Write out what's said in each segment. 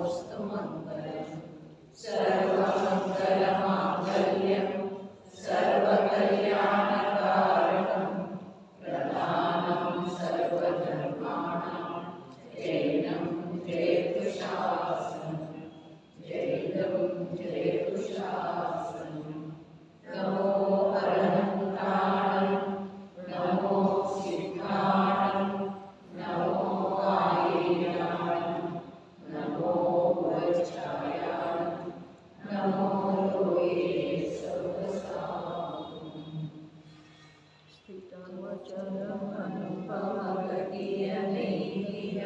नमोऽस्तु मङ्गलम् सर्वमङ्गलमाङ्गल्यं सर्वकल्याणकारणं प्रधानं सर्वधर्माणां जैनं जयतु शासनं जैनं जयतु शासनं नमो अरहन्ताणं नमो सिद्धाणं नमो आयेयाणं नमो वज्रायाणं नमो लोये सर्वसाधुं ಸ್ಥಿತವಚನಮನುಪಮಗತಿಯನೈಹಿಯ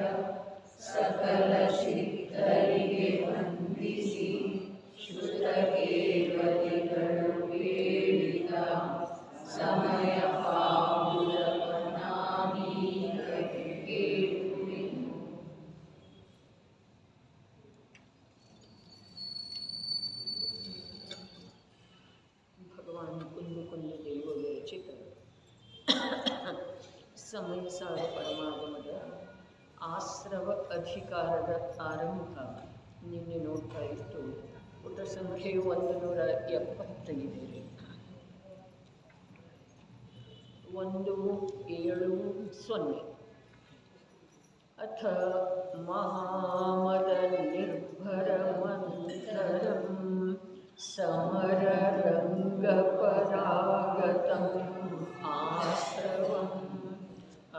ಸಕಲ ಸಿದ್ಧರಿಗೆ ವಂದಿಸಿ ಶ್ರುತಕೇವಲಿಗಳು ಬೇಡಿದ ಸಮಯ ಪಾಪುರವನಾನೀಕತೆ ಕೇಳುವೆನು. ಭಗವಾನ್ ಕುಂದು ಕುಂದು ದೇವ ವಿರಚಿತ ಸಮಯಸಾರ ಪರಮಾಗಮದ ಆಶ್ರವ ಅಧಿಕಾರದ ಆರಂಭ ನಿನ್ನೆ ನೋಡ್ತಾ ಇತ್ತು. ಪುಟ ಸಂಖ್ಯೆ 175 170 ಅಥ ಮಹಾಮದ ನಿರ್ಭರಮಂತರಂ ಸಮರರಂಗಪರಾಗತಂ ಆಶ್ರವಂ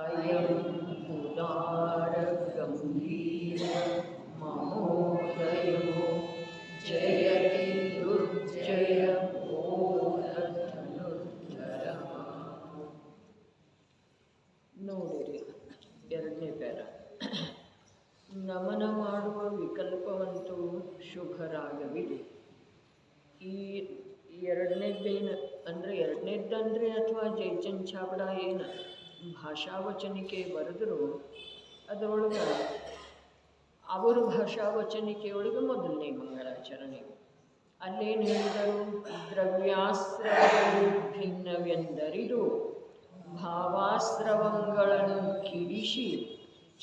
ಅಯಂ ಉದಾರ ಗಂಭೀರ ಮಹೋದಯೋ ಜಯತಿ ದುರ್ಜಯ ಬೋಧನುರ್ಧರ. ನೋಡಿರಿ ಎರಡನೇ ಪ್ಯಾರ. ನಮನ ಮಾಡುವ ವಿಕಲ್ಪವಂತೂ ಶುಭರಾಗವಿದೆ. ಈ ಎರಡನೇದ್ದೇನು ಅಂದರೆ ಎರಡನೇದ್ದಂದರೆ ಅಥವಾ ಜೈಚಂದ್ ಚಾವಡ ಏನು ಭಾಷಾವಚನಿಕೆ ಬರೆದ್ರು ಅದರೊಳಗೆ ಅವರು ಭಾಷಾವಚನಿಕೆಯೊಳಗೆ ಮೊದಲನೇ ಮಂಗಳಾಚರಣೆ. ಅಲ್ಲೇನು ಹೇಳಿದರು? ದ್ರವ್ಯಾಸ್ತ್ರಗಳು ಭಿನ್ನವೆಂದರಿದು ಭಾವಾಸ್ತ್ರವಂಗಳನ್ನು ಕಿಡಿಸಿ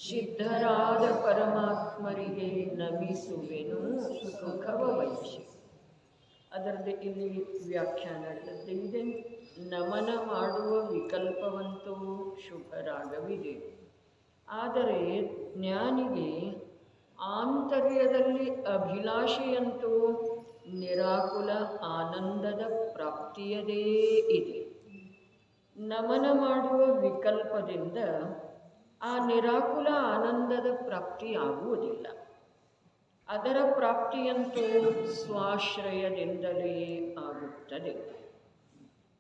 ಸಿದ್ಧರಾದ ಪರಮಾತ್ಮರಿಗೆ ನಮಿಸುವೆನು ಸುಖವ ವಹಿಸಿ. ಅದರದ್ದು ಇಲ್ಲಿ ವ್ಯಾಖ್ಯಾನ ಇದೆ. ನಮನ ಮಾಡುವ ವಿಕಲ್ಪವಂತೂ ಶುಭರಾಗವಿದೆ, ಆದರೆ ಜ್ಞಾನಿಗೆ ಆಂತರ್ಯದಲ್ಲಿ ಅಭಿಲಾಷೆಯಂತೂ ನಿರಾಕುಲ ಆನಂದದ ಪ್ರಾಪ್ತಿಯದೇ ಇದೆ. ನಮನ ಮಾಡುವ ವಿಕಲ್ಪದಿಂದ ಆ ನಿರಾಕುಲ ಆನಂದದ ಪ್ರಾಪ್ತಿಯಾಗುವುದಿಲ್ಲ. ಅದರ ಪ್ರಾಪ್ತಿಯಂತೂ ಸ್ವಾಶ್ರಯದಿಂದಲೇ ಆಗುತ್ತದೆ.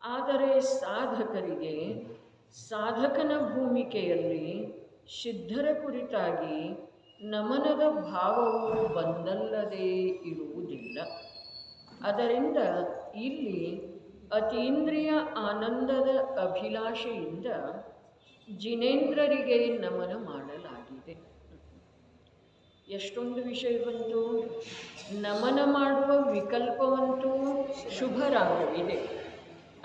ಆದರೆ ಸಾಧಕರಿಗೆ ಸಾಧಕನ ಭೂಮಿಕೆಯಲ್ಲಿ ಸಿದ್ಧರ ಕುರಿತಾಗಿ ನಮನದ ಭಾವವು ಬಂದಲ್ಲದೇ ಇರುವುದಿಲ್ಲ. ಅದರಿಂದ ಇಲ್ಲಿ ಅತೀಂದ್ರಿಯ ಆನಂದದ ಅಭಿಲಾಷೆಯಿಂದ ಜಿನೇಂದ್ರರಿಗೆ ನಮನ ಮಾಡಲಾಗಿದೆ. ಎಷ್ಟೊಂದು ವಿಷಯ ಬಂತು. ನಮನ ಮಾಡುವ ವಿಕಲ್ಪವಂತೂ ಶುಭರಾಗವಿದೆ,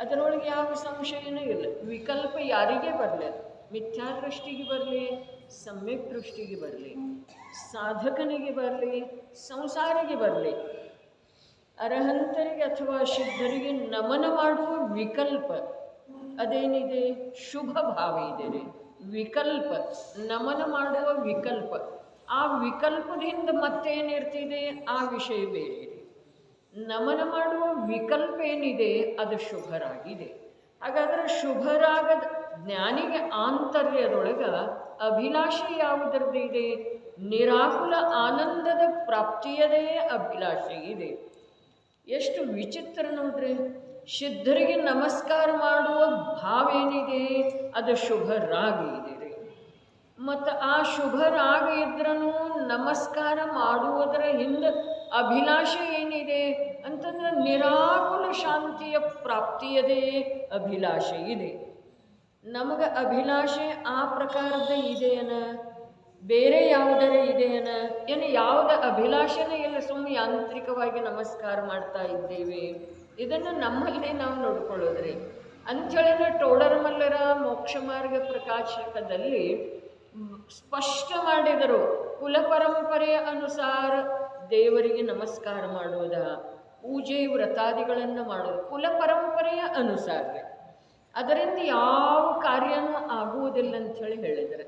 ಅದರೊಳಗೆ ಯಾವ ಸಂಶಯನೂ ಇಲ್ಲ. ವಿಕಲ್ಪ ಯಾರಿಗೆ ಬರಲಿ, ಮಿಥ್ಯಾದೃಷ್ಟಿಗೆ ಬರಲಿ, ಸಮ್ಯಕ್ ದೃಷ್ಟಿಗೆ ಬರಲಿ, ಸಾಧಕನಿಗೆ ಬರಲಿ, ಸಂಸಾರಿಗೆ ಬರಲಿ, ಅರಹಂತರಿಗೆ ಅಥವಾ ಸಿದ್ಧರಿಗೆ ನಮನ ಮಾಡುವ ವಿಕಲ್ಪ ಅದೇನಿದೆ? ಶುಭ ಭಾವ ಇದೆ. ವಿಕಲ್ಪ ನಮನ ಮಾಡುವ ವಿಕಲ್ಪ, ಆ ವಿಕಲ್ಪದಿಂದ ಮತ್ತೇನಿರ್ತಿದೆ ಆ ವಿಷಯ ಬೇರೆ ಇದೆ. ನಮನ ಮಾಡುವ ವಿಕಲ್ಪ ಏನಿದೆ ಅದು ಶುಭರಾಗಿದೆ. ಹಾಗಾದರೆ ಶುಭರಾಗದ ಜ್ಞಾನಿಗೆ ಆಂತರ್ಯದೊಳಗೆ ಅಭಿಲಾಷೆ ಯಾವುದರದ್ದು ಇದೆ? ನಿರಾಕುಲ ಆನಂದದ ಪ್ರಾಪ್ತಿಯದೇ ಅಭಿಲಾಷೆ ಇದೆ. ಎಷ್ಟು ವಿಚಿತ್ರ ನೋಡ್ರಿ. ಸಿದ್ಧರಿಗೆ ನಮಸ್ಕಾರ ಮಾಡುವ ಭಾವ ಏನಿದೆ ಅದು ಶುಭರಾಗ ಇದೆ. ಮತ್ತು ಆ ಶುಭರಾಗ ಇದ್ರೂ ನಮಸ್ಕಾರ ಮಾಡುವುದರ ಹಿಂದೆ ಅಭಿಲಾಷೆ ಏನಿದೆ ಅಂತಂದ್ರೆ ನಿರಾಕುಲ ಶಾಂತಿಯ ಪ್ರಾಪ್ತಿಯದೇ ಅಭಿಲಾಷೆ ಇದೆ. ನಮಗೆ ಅಭಿಲಾಷೆ ಆ ಪ್ರಕಾರದ ಇದೆಯನ, ಬೇರೆ ಯಾವುದರ ಇದೆಯನ? ಏನು ಯಾವುದ ಅಭಿಲಾಷೆನೇ ಇಲ್ಲ, ಸುಮ್ಮನೆ ಯಾಂತ್ರಿಕವಾಗಿ ನಮಸ್ಕಾರ ಮಾಡ್ತಾ ಇದ್ದೇವೆ. ಇದನ್ನು ನಮ್ಮಲ್ಲೇ ನಾವು ನೋಡ್ಕೊಳ್ಳೋದ್ರಿ. ಅಂಥೇಳಿದ್ರೆ ಟೋಡರ್ಮಲ್ಲರ ಮೋಕ್ಷ ಮಾರ್ಗ ಪ್ರಕಾಶಕದಲ್ಲಿ ಸ್ಪಷ್ಟ ಮಾಡಿದರು. ಕುಲಪರಂಪರೆಯ ಅನುಸಾರ ದೇವರಿಗೆ ನಮಸ್ಕಾರ ಮಾಡೋದ, ಪೂಜೆ ವ್ರತಾದಿಗಳನ್ನು ಮಾಡೋದು ಕುಲಪರಂಪರೆಯ ಅನುಸಾರ. ಅದರಿಂದ ಯಾವ ಕಾರ್ಯನೂ ಆಗುವುದಿಲ್ಲ ಅಂಥೇಳಿ ಹೇಳಿದರೆ,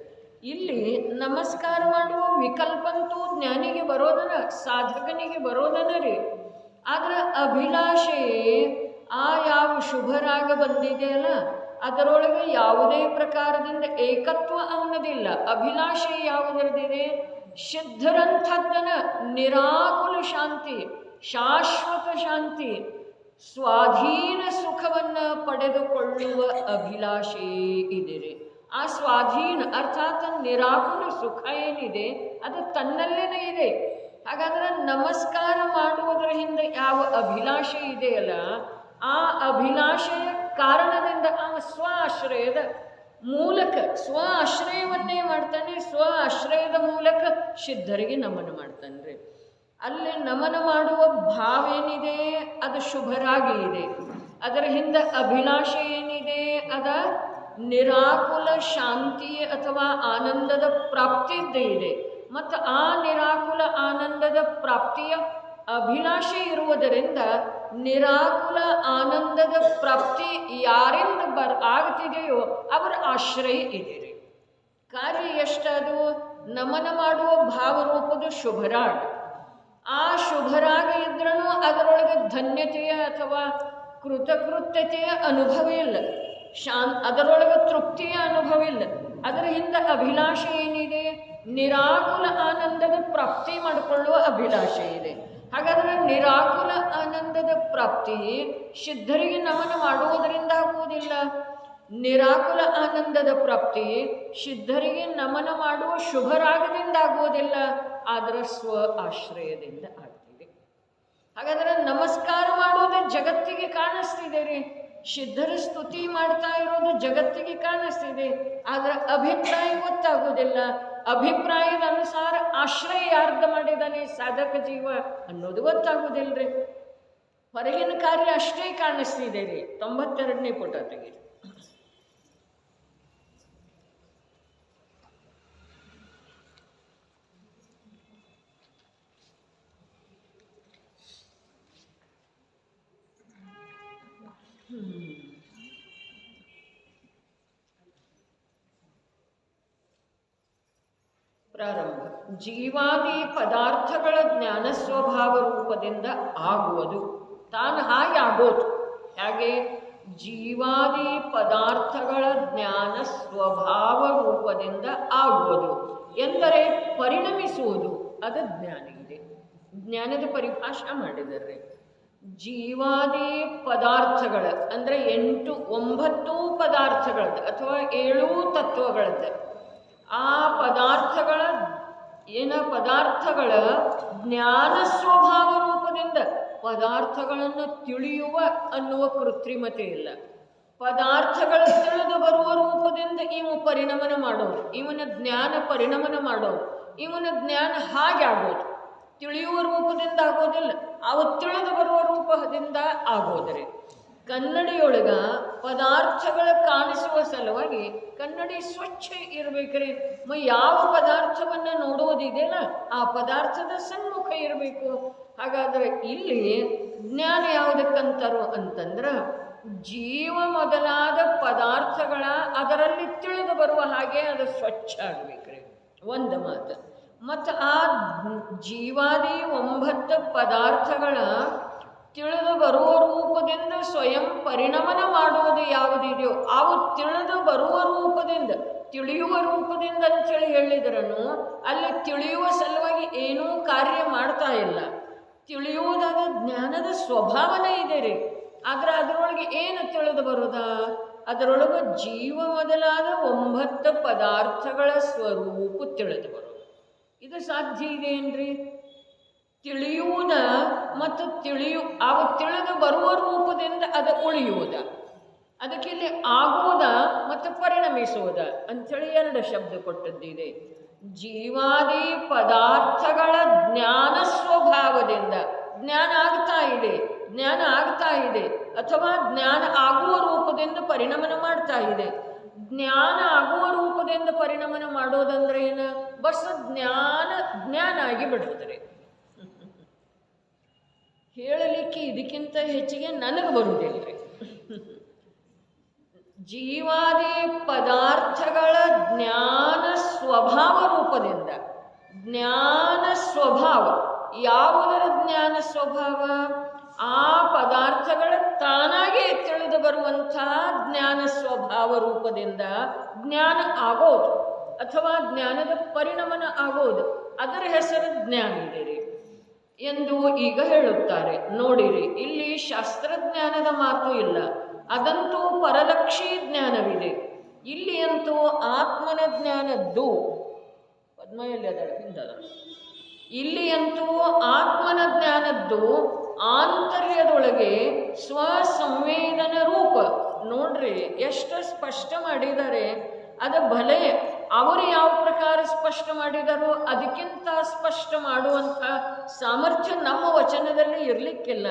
ಇಲ್ಲಿ ನಮಸ್ಕಾರ ಮಾಡುವ ವಿಕಲ್ಪಂತೂ ಜ್ಞಾನಿಗೆ ಬರೋದನ, ಸಾಧಕನಿಗೆ ಬರೋದನ ರೀ. ಆದರೆ ಅಭಿಲಾಷೆಯೇ ಆ ಯಾವ ಶುಭರಾಗ ಬಂದಿದೆಯಲ್ಲ ಅದರೊಳಗೆ ಯಾವುದೇ ಪ್ರಕಾರದಿಂದ ಏಕತ್ವ ಅವನದಿಲ್ಲ. ಅಭಿಲಾಷೆ ಯಾವುದರದಿದೆ? ಸಿದ್ಧರಂಥದ್ದನ ನಿರಾಕುಲ ಶಾಂತಿ, ಶಾಶ್ವತ ಶಾಂತಿ, ಸ್ವಾಧೀನ ಸುಖವನ್ನು ಪಡೆದುಕೊಳ್ಳುವ ಅಭಿಲಾಷೆ ಇದೆ. ಆ ಸ್ವಾಧೀನ ಅರ್ಥಾತ್ ನಿರಾಕುಲ ಸುಖ ಏನಿದೆ ಅದು ತನ್ನಲ್ಲೇನೇ ಇದೆ. ಹಾಗಾದ್ರೆ ನಮಸ್ಕಾರ ಮಾಡುವುದರ ಹಿಂದೆ ಯಾವ ಅಭಿಲಾಷೆ ಇದೆಯಲ್ಲ ಆ ಅಭಿಲಾಷೆಯ ಕಾರಣದಿಂದ ಆ ಸ್ವ ಆಶ್ರಯದ ಮೂಲಕ ಸ್ವ ಆಶ್ರಯವನ್ನೇ ಮಾಡ್ತಾನೆ. ಸ್ವ ಆಶ್ರಯದ ಮೂಲಕ ಸಿದ್ಧರಿಗೆ ನಮನ ಮಾಡ್ತಾನೆ ರೀ. ಅಲ್ಲಿ ನಮನ ಮಾಡುವ ಭಾವ ಏನಿದೆ ಅದು ಶುಭರಾಗಿ ಇದೆ. ಅದರ ಹಿಂದೆ ಅಭಿಲಾಷೆ ಏನಿದೆ ಅದ ನಿರಾಕುಲ ಶಾಂತಿ ಅಥವಾ ಆನಂದದ ಪ್ರಾಪ್ತಿದ್ದೇ ಇದೆ. ಮತ್ತು ಆ ನಿರಾಕುಲ ಆನಂದದ ಪ್ರಾಪ್ತಿಯ ಅಭಿಲಾಷೆ ಇರುವುದರಿಂದ ನಿರಾಕುಲ ಆನಂದದ ಪ್ರಾಪ್ತಿ ಯಾರಿಂದ ಆಗ್ತಿದೆಯೋ ಅವರ ಆಶ್ರಯ ಇದೆ ರೀ. ಕಾರ್ಯ ಎಷ್ಟದು? ನಮನ ಮಾಡುವ ಭಾವರೂಪದ ಶುಭರಾಗ. ಆ ಶುಭರಾಗ ಇದ್ರೂ ಅದರೊಳಗೆ ಧನ್ಯತೆಯ ಅಥವಾ ಕೃತಕೃತ್ಯತೆಯ ಅನುಭವ ಇಲ್ಲ, ಅದರೊಳಗೆ ತೃಪ್ತಿಯ ಅನುಭವ ಇಲ್ಲ. ಅದರ ಹಿಂದೆ ಅಭಿಲಾಷೆ ಏನಿದೆ? ನಿರಾಕುಲ ಆನಂದದ ಪ್ರಾಪ್ತಿ ಮಾಡಿಕೊಳ್ಳುವ ಅಭಿಲಾಷೆ ಇದೆ. ಹಾಗಾದರೆ ನಿರಾಕುಲ ಆನಂದದ ಪ್ರಾಪ್ತಿ ಸಿದ್ಧರಿಗೆ ನಮನ ಮಾಡುವುದರಿಂದ ಆಗುವುದಿಲ್ಲ. ನಿರಾಕುಲ ಆನಂದದ ಪ್ರಾಪ್ತಿ ಸಿದ್ಧರಿಗೆ ನಮನ ಮಾಡುವ ಶುಭರಾಗದಿಂದ ಆಗುವುದಿಲ್ಲ, ಆದರೆ ಸ್ವ ಆಶ್ರಯದಿಂದ ಆಗ್ತಿದೆ. ಹಾಗಾದರೆ ನಮಸ್ಕಾರ ಮಾಡೋದು ಜಗತ್ತಿಗೆ ಕಾಣಿಸ್ತಿದೆ ರೀ. ಸಿದ್ಧರ ಸ್ತುತಿ ಮಾಡ್ತಾ ಇರೋದು ಜಗತ್ತಿಗೆ ಕಾಣಿಸ್ತಿದೆ, ಆದರೆ ಅಭಿಪ್ರಾಯ ಗೊತ್ತಾಗೋದಿಲ್ಲ. ಅಭಿಪ್ರಾಯದ ಅನುಸಾರ ಆಶ್ರಯ ಯಾರ್ದು ಮಾಡಿದ್ದಾನೆ ಸಾಧಕ ಜೀವ ಅನ್ನೋದು ಗೊತ್ತಾಗೋದಿಲ್ಲರಿ. ಹೊರಗಿನ ಕಾರ್ಯ ಅಷ್ಟೇ ಕಾಣಿಸ್ತಿದೆ ರೀ. 92ನೇ ಪುಟ ತೆಗೀರಿ. ಪ್ರಾರಂಭ. ಜೀವಾದಿ ಪದಾರ್ಥಗಳ ಜ್ಞಾನ ಸ್ವಭಾವ ರೂಪದಿಂದ ಆಗುವುದು. ತಾನು ಹಾಗೆ ಆಗೋದು. ಹಾಗೆ ಜೀವಾದಿ ಪದಾರ್ಥಗಳ ಜ್ಞಾನ ಸ್ವಭಾವ ರೂಪದಿಂದ ಆಗುವುದು ಎಂದರೆ ಪರಿಣಮಿಸುವುದು. ಅದು ಜ್ಞಾನ ಇದೆ. ಜ್ಞಾನದ ಪರಿಭಾಷೆ ಮಾಡಿದ್ದಾರೆ. ಜೀವಾದಿ ಪದಾರ್ಥಗಳ ಅಂದರೆ 8-9 ಪದಾರ್ಥಗಳದ್ದು ಅಥವಾ 7 ತತ್ವಗಳದ್ದು. ಆ ಪದಾರ್ಥಗಳ ಪದಾರ್ಥಗಳ ಜ್ಞಾನ ಸ್ವಭಾವ ರೂಪದಿಂದ ಪದಾರ್ಥಗಳನ್ನು ತಿಳಿಯುವ ಅನ್ನುವ ಕೃತ್ರಿಮತೆ ಇಲ್ಲ. ಪದಾರ್ಥಗಳು ತಿಳಿದು ಬರುವ ರೂಪದಿಂದ ಇವು ಪರಿಣಮನ ಮಾಡೋದು, ಇವನ ಜ್ಞಾನ ಪರಿಣಮನ ಮಾಡೋದು, ಇವನ ಜ್ಞಾನ ಹಾಗೆ ಆಗೋದು. ತಿಳಿಯುವ ರೂಪದಿಂದ ಆಗೋದಿಲ್ಲ, ಅವು ತಿಳಿದು ಬರುವ ರೂಪದಿಂದ ಆಗೋದರೆ. ಕನ್ನಡಿಯೊಳಗ ಪದಾರ್ಥಗಳು ಕಾಣಿಸುವ ಸಲುವಾಗಿ ಕನ್ನಡಿ ಸ್ವಚ್ಛ ಇರಬೇಕ್ರಿ. ಯಾವ ಪದಾರ್ಥವನ್ನು ನೋಡುವುದಿದೆಯಲ್ಲ ಆ ಪದಾರ್ಥದ ಸನ್ಮುಖ ಇರಬೇಕು. ಹಾಗಾದರೆ ಇಲ್ಲಿ ಜ್ಞಾನ ಯಾವುದಕ್ಕಂತಾರೋ ಅಂತಂದ್ರೆ ಜೀವ ಮೊದಲಾದ ಪದಾರ್ಥಗಳ ಅದರಲ್ಲಿ ತಿಳಿದು ಬರುವ ಹಾಗೆ ಅದು ಸ್ವಚ್ಛ ಆಗಬೇಕ್ರಿ, ಒಂದು ಮಾತು. ಮತ್ತು ಆ ಜೀವಾದಿ 9 ಪದಾರ್ಥಗಳ ತಿಳಿದು ಬರುವ ರೂಪದಿಂದ ಸ್ವಯಂ ಪರಿಣಮನ ಮಾಡುವುದು ಯಾವುದಿದೆಯೋ ಅವು ತಿಳಿದು ಬರುವ ರೂಪದಿಂದ, ತಿಳಿಯುವ ರೂಪದಿಂದ ಅಂತೇಳಿ ಹೇಳಿದ್ರೂ ಅಲ್ಲಿ ತಿಳಿಯುವ ಸಲುವಾಗಿ ಏನೂ ಕಾರ್ಯ ಮಾಡ್ತಾ ಇಲ್ಲ. ತಿಳಿಯುವುದಾದ ಜ್ಞಾನದ ಸ್ವಭಾವನೆ ಇದೆ ರೀ. ಆದರೆ ಅದರೊಳಗೆ ಏನು ತಿಳಿದು ಬರೋದಾ? ಅದರೊಳಗೆ ಜೀವ ಮೊದಲಾದ 9 ಪದಾರ್ಥಗಳ ಸ್ವರೂಪ ತಿಳಿದು ಬರೋದು. ಇದು ಸಾಧ್ಯ ಇದೆ ಏನ್ರಿ? ತಿಳಿಯುವುದ ಮತ್ತು ಅವು ತಿಳಿದು ಬರುವ ರೂಪದಿಂದ ಅದು ಉಳಿಯುವುದ. ಅದಕ್ಕೆ ಇಲ್ಲಿ ಆಗುವುದ ಮತ್ತು ಪರಿಣಮಿಸುವುದ ಅಂಥೇಳಿ 2 ಶಬ್ದ ಕೊಟ್ಟದ್ದಿದೆ. ಜೀವಾದಿ ಪದಾರ್ಥಗಳ ಜ್ಞಾನ ಸ್ವಭಾವದಿಂದ ಜ್ಞಾನ ಆಗ್ತಾ ಇದೆ ಅಥವಾ ಜ್ಞಾನ ಆಗುವ ರೂಪದಿಂದ ಪರಿಣಮನ ಮಾಡ್ತಾ ಇದೆ. ಜ್ಞಾನ ಆಗುವ ರೂಪ ರೂಪದಿಂದ ಪರಿಣಮನ ಮಾಡೋದಂದ್ರೆ ಏನು? ಬಸ್ ಜ್ಞಾನ ಆಗಿ ಬಿಡುತ್ತದೆ. ಹೇಳಲಿಕ್ಕೆ ಇದಕ್ಕಿಂತ ಹೆಚ್ಚಿಗೆ ನನಗೆ ಬರುವುದಿಲ್ಲ. ಜೀವಾದಿ ಪದಾರ್ಥಗಳ ಜ್ಞಾನ ಸ್ವಭಾವ ರೂಪದಿಂದ, ಜ್ಞಾನ ಸ್ವಭಾವ ಯಾವುದರ ಜ್ಞಾನ ಸ್ವಭಾವ? ಆ ಪದಾರ್ಥಗಳ ತಾನಾಗೇ ತಿಳಿದು ಬರುವಂಥ ಜ್ಞಾನ ಸ್ವಭಾವ ರೂಪದಿಂದ ಜ್ಞಾನ ಆಗೋದು ಅಥವಾ ಜ್ಞಾನದ ಪರಿಣಮನ ಆಗೋದು, ಅದರ ಹೆಸರು ಜ್ಞಾನ ಇದೆ ಎಂದು ಈಗ ಹೇಳುತ್ತಾರೆ. ನೋಡಿರಿ, ಇಲ್ಲಿ ಶಾಸ್ತ್ರಜ್ಞಾನದ ಮಾತು ಇಲ್ಲ, ಅದಂತೂ ಪರಲಕ್ಷಿ ಜ್ಞಾನವಿದೆ. ಇಲ್ಲಿ ಅಂತೂ ಆತ್ಮನ ಜ್ಞಾನದ್ದು. ಪದ್ಮಯಲ್ಲಿ ಅದರ ಹಿಂದದ ಇಲ್ಲಿ ಅಂತೂ ಆತ್ಮನ ಜ್ಞಾನದ್ದು ಆಂತರ್ಯದೊಳಗೆ ಸ್ವಸಂವೇದನ ರೂಪ. ನೋಡ್ರಿ ಎಷ್ಟು ಸ್ಪಷ್ಟ ಮಾಡಿದ್ದಾರೆ. ಅದು ಭಲೆ ಅವರು ಯಾವ ಪ್ರಕಾರ ಸ್ಪಷ್ಟ ಮಾಡಿದಾರೋ ಅದಕ್ಕಿಂತ ಸ್ಪಷ್ಟ ಮಾಡುವಂಥ ಸಾಮರ್ಥ್ಯ ನಮ್ಮ ವಚನದಲ್ಲಿ ಇರಲಿಕ್ಕಿಲ್ಲ.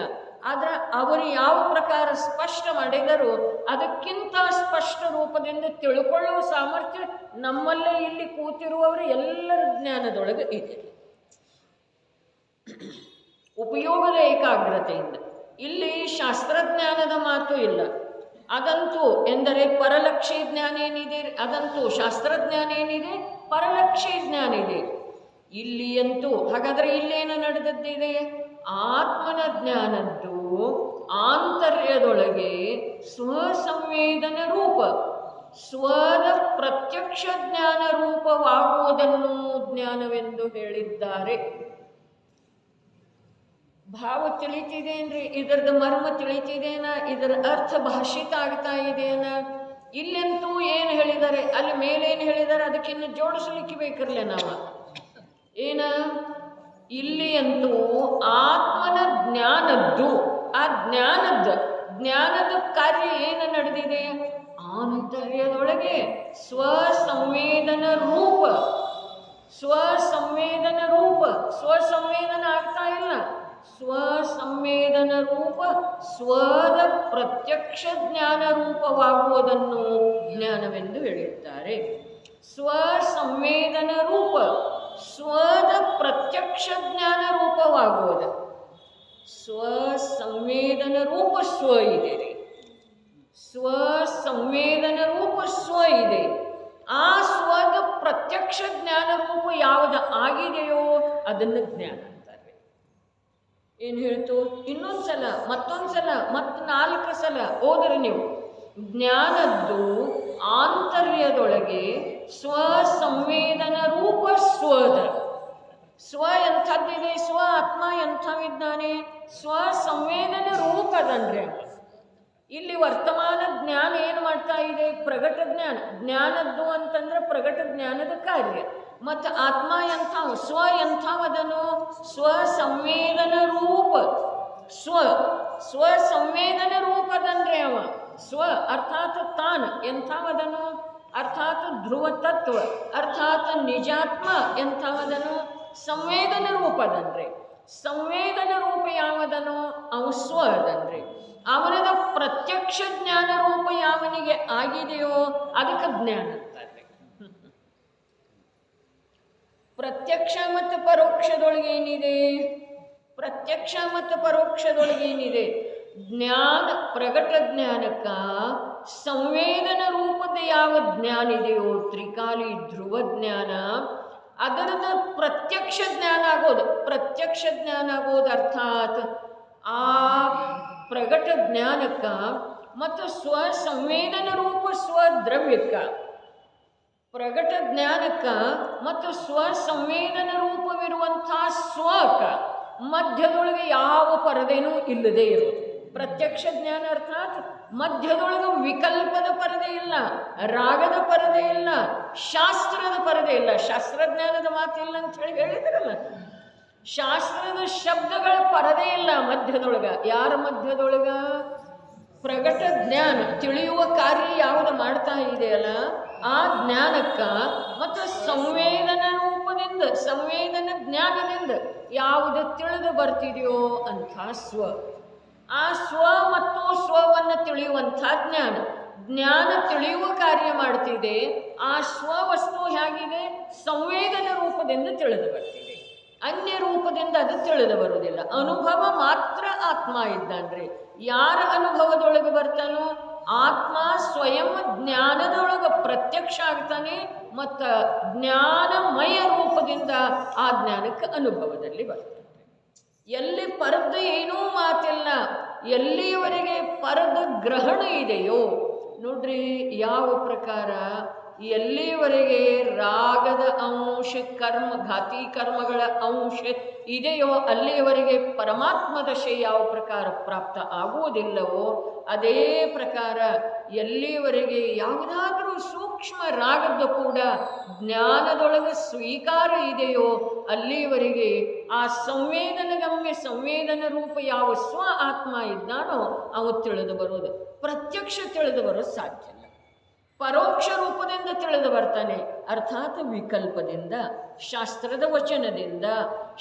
ಆದರೆ ಅವರು ಯಾವ ಪ್ರಕಾರ ಸ್ಪಷ್ಟ ಮಾಡಿದಾರೋ ಅದಕ್ಕಿಂತ ಸ್ಪಷ್ಟ ರೂಪದಿಂದ ತಿಳ್ಕೊಳ್ಳುವ ಸಾಮರ್ಥ್ಯ ನಮ್ಮಲ್ಲೇ ಇಲ್ಲಿ ಕೂತಿರುವವರು ಎಲ್ಲರ ಜ್ಞಾನದೊಳಗೆ ಇದೆ. ಉಪಯೋಗದ ಏಕಾಗ್ರತೆಯಿಂದ. ಇಲ್ಲಿ ಶಾಸ್ತ್ರಜ್ಞಾನದ ಮಾತು ಇಲ್ಲ. ಅದಂತೂ ಎಂದರೆ ಪರಲಕ್ಷಿ ಜ್ಞಾನ ಏನಿದೆ, ಅದಂತೂ ಶಾಸ್ತ್ರಜ್ಞಾನ ಏನಿದೆ, ಪರಲಕ್ಷಿ ಜ್ಞಾನ ಇದೆ. ಇಲ್ಲಿ ಅಂತೂ ಹಾಗಾದರೆ ಇಲ್ಲೇನು ನಡೆದದ್ದಿದೆ? ಆತ್ಮನ ಜ್ಞಾನದ್ದು ಆಂತರ್ಯದೊಳಗೆ ಸ್ವಸಂವೇದನ ರೂಪ, ಸ್ವದ ಪ್ರತ್ಯಕ್ಷ ಜ್ಞಾನ ರೂಪವಾಗುವುದನ್ನು ಜ್ಞಾನವೆಂದು ಹೇಳಿದ್ದಾರೆ. ಭಾವ ತಿಳಿತಿದೇನ್ರಿ? ಇದರದ ಮರ್ಮ ತಿಳಿತಿದೇನ? ಇದರ ಅರ್ಥ ಭಾಷಿತ ಆಗ್ತಾ ಇದೆಯೇನ? ಇಲ್ಲಂತೂ ಏನು ಹೇಳಿದ್ದಾರೆ, ಅಲ್ಲಿ ಮೇಲೇನು ಹೇಳಿದ್ದಾರೆ ಅದಕ್ಕಿನ್ನು ಜೋಡಿಸಲಿಕ್ಕೆ ಬೇಕಿರಲ್ಲ ನಾವು. ಏನ ಇಲ್ಲಿ ಅಂತೂ ಆತ್ಮನ ಜ್ಞಾನದ್ದು, ಆ ಜ್ಞಾನದ ಕಾರ್ಯ ಏನು ನಡೆದಿದೆ? ಆಂತರ್ಯದೊಳಗೆ ಸ್ವಸಂವೇದನ ರೂಪ, ಸ್ವಸಂವೇದನ ಆಗ್ತಾ ಇಲ್ಲ. ಸ್ವಸಂವೇದನ ರೂಪ ಸ್ವದ ಪ್ರತ್ಯಕ್ಷ ಜ್ಞಾನ ರೂಪವಾಗುವುದನ್ನು ಜ್ಞಾನವೆಂದು ಹೇಳುತ್ತಾರೆ. ಸ್ವಸಂವೇದನ ರೂಪ ಸ್ವದ ಪ್ರತ್ಯಕ್ಷ ಜ್ಞಾನ ರೂಪವಾಗುವುದು. ಸ್ವಸಂವೇದನ ರೂಪ ಸ್ವ ಇದೆ ರೀ. ಸ್ವಸಂವೇದನ ರೂಪ ಸ್ವ ಇದೆ. ಆ ಸ್ವದ ಪ್ರತ್ಯಕ್ಷ ಜ್ಞಾನ ರೂಪ ಯಾವುದು ಆಗಿದೆಯೋ ಅದನ್ನು ಜ್ಞಾನ ಅಂತಾರೆ. ಏನು ಹೇಳ್ತು? ಇನ್ನೊಂದ್ಸಲ, ಮತ್ತೊಂದ್ಸಲ, ಮತ್ತು 4 ಸಲ ಓದ್ರಿ ನೀವು. ಜ್ಞಾನದ್ದು ಆಂತರ್ಯದೊಳಗೆ ಸ್ವಸಂವೇದನ ರೂಪ ಸ್ವದ. ಸ್ವ ಎಂಥದ್ದಿದೆ? ಸ್ವ ಆತ್ಮ ಎಂಥವಿದ್ದಾನೆ? ಸ್ವಸಂವೇದನ ರೂಪದನ್ರಿ. ಇಲ್ಲಿ ವರ್ತಮಾನ ಜ್ಞಾನ ಏನು ಮಾಡ್ತಾ ಇದೆ? ಪ್ರಗಟ ಜ್ಞಾನ. ಜ್ಞಾನದ್ದು ಅಂತಂದ್ರೆ ಪ್ರಗಟ ಜ್ಞಾನದ ಕಾರ್ಯ. ಮತ್ತು ಆತ್ಮ ಎಂಥವು? ಸ್ವ ಎಂಥವದನು? ಸ್ವಸಂವೇದನ ರೂಪ. ಸ್ವಸಂವೇದನ ರೂಪದನ್ರಿ ಅವ. ಸ್ವ ಅರ್ಥಾತ್ ತಾನ್ ಎಂಥವದನು? ಅರ್ಥಾತ್ ಧ್ರುವ ತತ್ವ, ಅರ್ಥಾತ್ ನಿಜಾತ್ಮ ಎಂಥವದನು? ಸಂವೇದನ ರೂಪದನ್ರಿ. ಸಂವೇದನ ರೂಪ ಯಾವದನೋ ಅವು ಸ್ವ ಅದನ್ರಿ. ಅವನದ ಪ್ರತ್ಯಕ್ಷ ಜ್ಞಾನ ರೂಪ ಯಾವನಿಗೆ ಆಗಿದೆಯೋ ಅದಕ್ಕೆ ಜ್ಞಾನ ಅಂತಾರೆ. ಪ್ರತ್ಯಕ್ಷ ಮತ್ತು ಪರೋಕ್ಷದೊಳಗೆ ಏನಿದೆ? ಪ್ರತ್ಯಕ್ಷ ಮತ್ತು ಪರೋಕ್ಷದೊಳಗೆ ಏನಿದೆ? ಜ್ಞಾನ, ಪ್ರಗಟ ಜ್ಞಾನಕ್ಕ ಸಂವೇದನ ರೂಪದ ಯಾವ ಜ್ಞಾನ ಇದೆಯೋ ತ್ರಿಕಾಲಿ ಧ್ರುವ ಜ್ಞಾನ, ಅದರದ ಪ್ರತ್ಯಕ್ಷ ಜ್ಞಾನ ಆಗೋದು. ಪ್ರತ್ಯಕ್ಷ ಜ್ಞಾನ ಆಗೋದು ಅರ್ಥಾತ್ ಆ ಪ್ರಗಟ ಜ್ಞಾನಕ್ಕ ಮತ್ತು ಸ್ವಸಂವೇದನ ರೂಪ ಸ್ವದ್ರವ್ಯಕ್ಕ, ಪ್ರಗಟ ಜ್ಞಾನಕ್ಕ ಮತ್ತು ಸ್ವಸಂವೇದನ ರೂಪವಿರುವಂಥ ಸ್ವಕ ಮಧ್ಯದೊಳಗೆ ಯಾವ ಪರದೆನೂ ಇಲ್ಲದೆ ಇರೋದು. ಪ್ರತ್ಯಕ್ಷ ಜ್ಞಾನ ಅರ್ಥಾತ್ ಮಧ್ಯದೊಳಗೆ ವಿಕಲ್ಪದ ಪರದೆ ಇಲ್ಲ, ರಾಗದ ಪರದೆ ಇಲ್ಲ, ಶಾಸ್ತ್ರದ ಪರದೆ ಇಲ್ಲ. ಶಾಸ್ತ್ರಜ್ಞಾನದ ಮಾತಿಲ್ಲ ಅಂತ ಹೇಳಿ ಹೇಳಿದ್ರಲ್ಲ. ಶಾಸ್ತ್ರದ ಶಬ್ದಗಳ ಪರದೆ ಇಲ್ಲ ಮಧ್ಯದೊಳಗ. ಯಾರ ಮಧ್ಯದೊಳಗ? ಪ್ರಗಟ ಜ್ಞಾನ ತಿಳಿಯುವ ಕಾರ್ಯ ಯಾವುದು ಮಾಡ್ತಾ ಇದೆಯಲ್ಲ ಆ ಜ್ಞಾನಕ್ಕ ಮತ್ತು ಸಂವೇದನ ರೂಪದಿಂದ, ಸಂವೇದನ ಜ್ಞಾನದಿಂದ ಯಾವುದು ತಿಳಿದು ಬರ್ತಿದೆಯೋ ಅಂಥ ಸ್ವ. ಆ ಸ್ವ ಮತ್ತು ಸ್ವವನ್ನು ತಿಳಿಯುವಂಥ ಜ್ಞಾನ ಜ್ಞಾನ ತಿಳಿಯುವ ಕಾರ್ಯ ಮಾಡ್ತಿದೆ. ಆ ಸ್ವವಸ್ತು ಹೇಗಿದೆ? ಸಂವೇದನ ರೂಪದಿಂದ ತಿಳಿದು ಬರ್ತಿದೆ. ಅನ್ಯ ರೂಪದಿಂದ ಅದು ತಿಳಿದು ಬರುವುದಿಲ್ಲ. ಅನುಭವ ಮಾತ್ರ ಆತ್ಮ ಇದ್ದಾನ್ರಿ. ಯಾರ ಅನುಭವದೊಳಗೆ ಬರ್ತಾನೋ ಆತ್ಮ ಸ್ವಯಂ ಜ್ಞಾನದೊಳಗೆ ಪ್ರತ್ಯಕ್ಷ ಆಗ್ತಾನೆ ಮತ್ತು ಜ್ಞಾನಮಯ ರೂಪದಿಂದ ಆ ಜ್ಞಾನಕ್ಕೆ ಅನುಭವದಲ್ಲಿ ಬರ್ತಾನೆ. ಎಲ್ಲಿ ಪರದ ಏನೂ ಮಾತಿಲ್ಲ, ಎಲ್ಲಿಯವರೆಗೆ ಪರದ ಗ್ರಹಣ ಇದೆಯೋ ನೋಡ್ರಿ, ಯಾವ ಪ್ರಕಾರ ಎಲ್ಲಿವರೆಗೆ ರಾಗದ ಅಂಶ ಘಾತಿ ಕರ್ಮಗಳ ಅಂಶ ಇದೆಯೋ ಅಲ್ಲಿಯವರೆಗೆ ಪರಮಾತ್ಮ ದಶೆ ಯಾವ ಪ್ರಕಾರ ಪ್ರಾಪ್ತ ಆಗುವುದಿಲ್ಲವೋ ಅದೇ ಪ್ರಕಾರ ಎಲ್ಲಿವರೆಗೆ ಯಾವುದಾದರೂ ಸೂಕ್ಷ್ಮ ರಾಗದ ಕೂಡ ಜ್ಞಾನದೊಳಗೆ ಸ್ವೀಕಾರ ಇದೆಯೋ ಅಲ್ಲಿವರೆಗೆ ಆ ಸಂವೇದನ ರೂಪ ಯಾವ ಸ್ವ ಆತ್ಮ ಇದ್ದಾನೋ ಅವು ತಿಳಿದು ಬರೋದು. ಪ್ರತ್ಯಕ್ಷ ತಿಳಿದು ಬರೋದು ಸಾಧ್ಯ ಇಲ್ಲ. ಪರೋಕ್ಷ ರೂಪದಿಂದ ತಿಳಿದು ಬರ್ತಾನೆ, ಅರ್ಥಾತ್ ವಿಕಲ್ಪದಿಂದ, ಶಾಸ್ತ್ರದ ವಚನದಿಂದ,